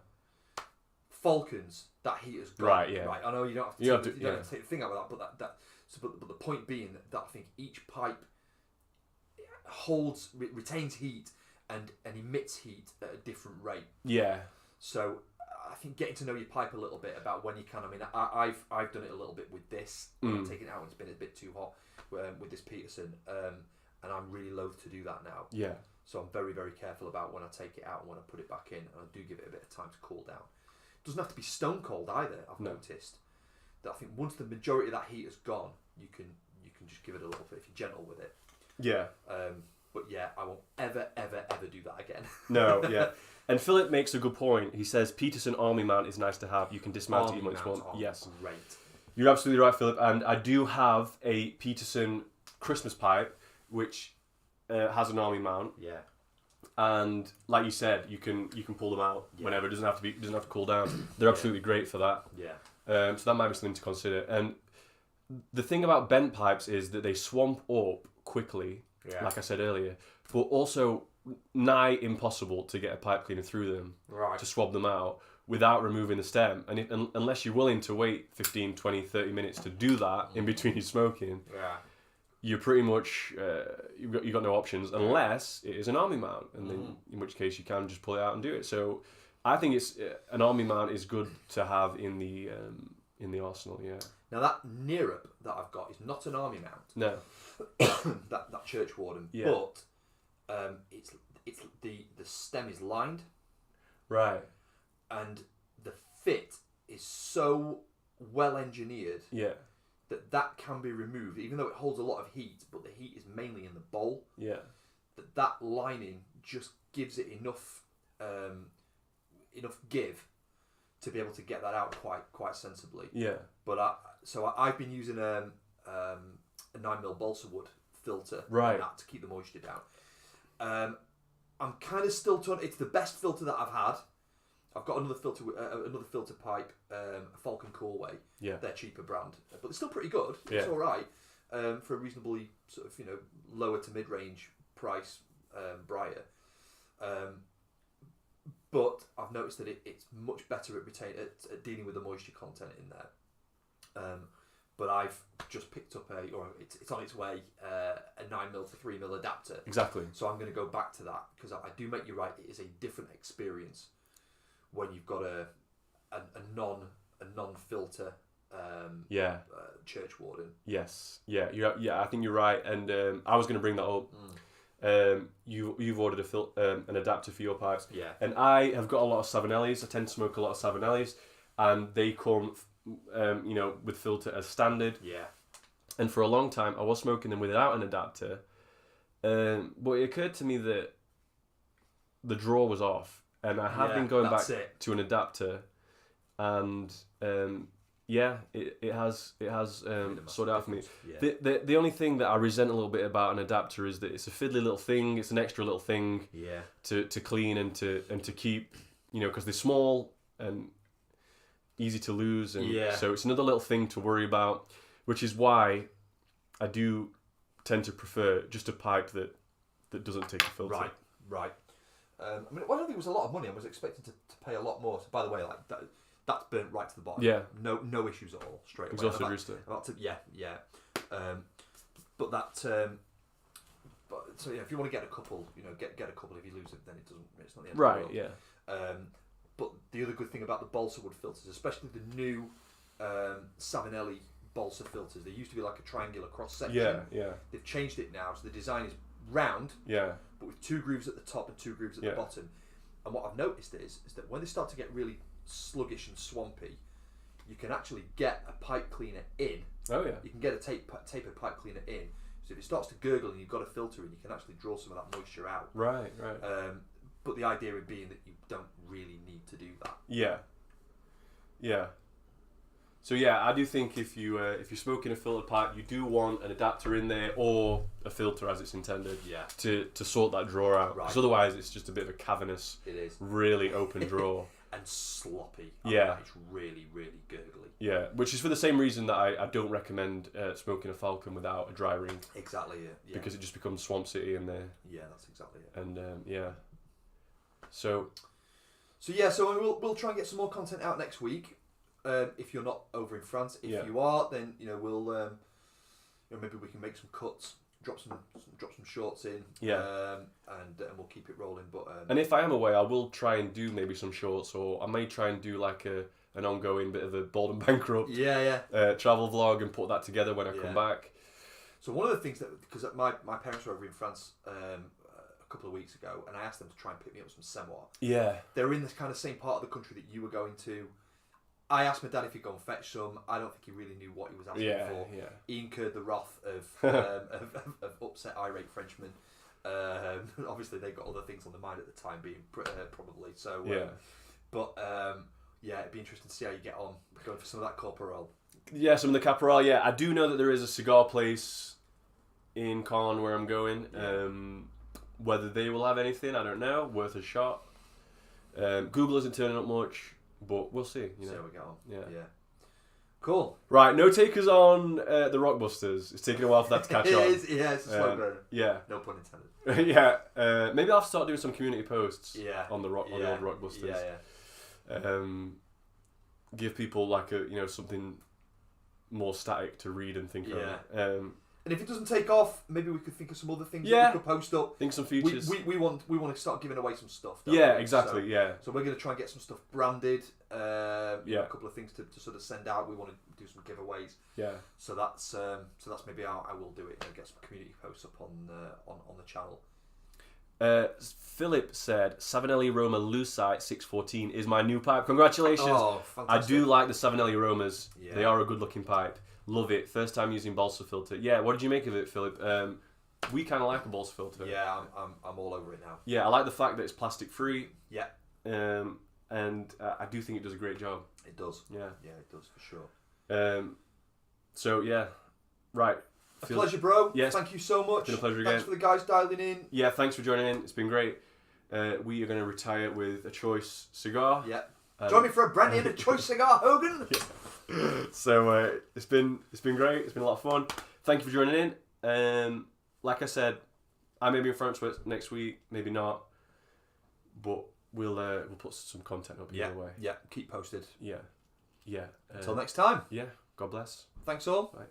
Falcons, that heat has gone. Right, yeah. Right. I know you don't have to. You don't have to take the thing out of that, but but the point being that I think each pipe retains heat and emits heat at a different rate. Yeah. So I think getting to know your pipe a little bit about when you can. I mean, I've done it a little bit with this. I've taken it out and it's been a bit too hot with this Peterson, and I'm really loath to do that now. Yeah. So I'm very, very careful about when I take it out and when I put it back in, and I do give it a bit of time to cool down. It doesn't have to be stone cold either. I've noticed that. I think once the majority of that heat is gone, you can just give it a little bit if you're gentle with it. Yeah. But yeah, I won't ever do that again. No, yeah. And Philip makes a good point. He says Peterson Army mount is nice to have. You can dismount it when you want. Yes. Great. You're absolutely right, Philip. And I do have a Peterson Christmas pipe, which has an Army mount. Yeah. And like you said, you can pull them out whenever. It doesn't have to cool down. They're absolutely great for that. Yeah. So that might be something to consider. And the thing about bent pipes is that they swamp up quickly, like I said earlier, but also nigh impossible to get a pipe cleaner through them Right. to swab them out without removing the stem. And unless you're willing to wait 15, 20, 30 minutes to do that in between you smoking, Yeah. you're pretty much you've got no options unless it is an army mount, and then in which case you can just pull it out and do it. So I think it's an army mount is good to have in the arsenal. Yeah. Now that Neerup that I've got is not an army mount. No. that church warden, Yeah. but it's the stem is lined, Right. and the fit is so well engineered Yeah. that can be removed, even though it holds a lot of heat. But the heat is mainly in the bowl. Yeah. That lining just gives it enough give to be able to get that out quite sensibly. Yeah. But I've been using a 9mm balsa wood filter Right. on that to keep the moisture down. I'm kind of still torn. It's the best filter that I've had. I've got another filter pipe, a Falcon Coreway. Yeah. They're cheaper brand, but they're still pretty good. Yeah. It's all right for a reasonably sort of lower to mid range price Briar. But I've noticed that it's much better at dealing with the moisture content in there. But I've just picked up it's on its way, a 9mm to 3mm adapter. Exactly. So I'm going to go back to that, because I do make you right. It is a different experience when you've got a non-filter church warden. Yes. Yeah. Yeah. I think you're right. And I was going to bring that up. You've ordered an adapter for your pipes. Yeah. And I have got a lot of Savinellis. I tend to smoke a lot of Savinellis, and they come, with filter as standard. Yeah. And for a long time, I was smoking them without an adapter. But it occurred to me that the draw was off, and I have been going back to an adapter, and it has sorted out for me. Yeah. The only thing that I resent a little bit about an adapter is that it's a fiddly little thing. It's an extra little thing to clean and to keep, because they're small and easy to lose, and so it's another little thing to worry about, which is why I do tend to prefer just a pipe that doesn't take a filter. Right. I don't think it was a lot of money. I was expecting to pay a lot more. So, by the way, like that's burnt right to the bottom. Yeah. No issues at all. Straight away. Exhausted rooster. But that. So if you want to get a couple, get a couple. If you lose it, then it doesn't. It's not the end Right. of the world. Yeah. But the other good thing about the balsa wood filters, especially the new Savinelli balsa filters, they used to be like a triangular cross section. Yeah. They've changed it now, so the design is round. Yeah. But with 2 grooves at the top and 2 grooves at the bottom. And what I've noticed is that when they start to get really sluggish and swampy, you can actually get a pipe cleaner in. Oh yeah. You can get a tapered pipe cleaner in. So if it starts to gurgle and you've got a filter in, you can actually draw some of that moisture out. Right. But the idea would being that you don't really need to do that. Yeah. So yeah, I do think if you're smoking a filtered pipe, you do want an adapter in there or a filter as it's intended. Yeah. To sort that draw out. Right. Because otherwise, it's just a bit of a cavernous, It is. really open draw. And sloppy. It's really, really gurgly. Yeah, which is for the same reason that I don't recommend smoking a Falcon without a dry ring. Exactly. Yeah. Because it just becomes Swamp City in there. Yeah, that's exactly it. And So we'll try and get some more content out next week. If you're not over in France, if you are, then we'll maybe we can make some cuts, drop some shorts in, and we'll keep it rolling. But and if I am away, I will try and do maybe some shorts, or I may try and do like an ongoing bit of a Bold and Bankrupt travel vlog and put that together when I come back. So one of the things because my parents were over in France a couple of weeks ago, and I asked them to try and pick me up some Semois. Yeah, they're in this kind of same part of the country that you were going to. I asked my dad if he'd go and fetch some. I don't think he really knew what he was asking for. Yeah. He incurred the wrath of upset, irate Frenchmen. Obviously, they got other things on their mind at the time, being probably so. It'd be interesting to see how you get on going for some of that Corporal. Yeah, some of the Caporal. Yeah, I do know that there is a cigar place in Caen where I'm going. Yeah. Whether they will have anything, I don't know. Worth a shot. Google isn't turning up much. But we'll see. See how we get on. Yeah. Cool. Right, no takers on the Rockbusters. It's taking a while for that to catch on. It's a slow burner. Yeah. No pun intended. Yeah. Maybe I'll have to start doing some community posts Yeah. on the old Rockbusters. Yeah. Give people like something more static to read and think of. And if it doesn't take off, maybe we could think of some other things Yeah. that we could post up. Think some features. We want to start giving away some stuff. Don't Yeah, we? exactly. So, Yeah. so we're going to try and get some stuff branded. A Yeah. couple of things to sort of send out. We want to do some giveaways. Yeah. So that's maybe how I will do it. Get some community posts up on the channel. Philip said Savinelli Roma Lucite 614 is my new pipe. Congratulations. Oh, I fantastic. do like the Savinelli Romas. Yeah. They are a good looking pipe. Love it. First time using balsa filter. Yeah, what did you make of it, Philip? We kind of like a balsa filter. Yeah, I'm all over it now. Yeah, I like the fact that it's plastic free. Yeah. And I do think it does a great job. It does. Yeah. Yeah, it does for sure. So yeah, right. A pleasure, bro. Yes. Thank you so much. It's been a pleasure Thanks again. for the guys dialing in. Yeah, thanks for joining in. It's been great. We are going to retire with a choice cigar. Yeah. Join me for a brandy and a choice cigar, Hogan. So it's been great. It's been a lot of fun. Thank you for joining in. Like I said, I may be in France next week, maybe not, but we'll put some content up either way. Yeah. Keep posted. Yeah. Until next time. Yeah. God bless. Thanks all. Bye.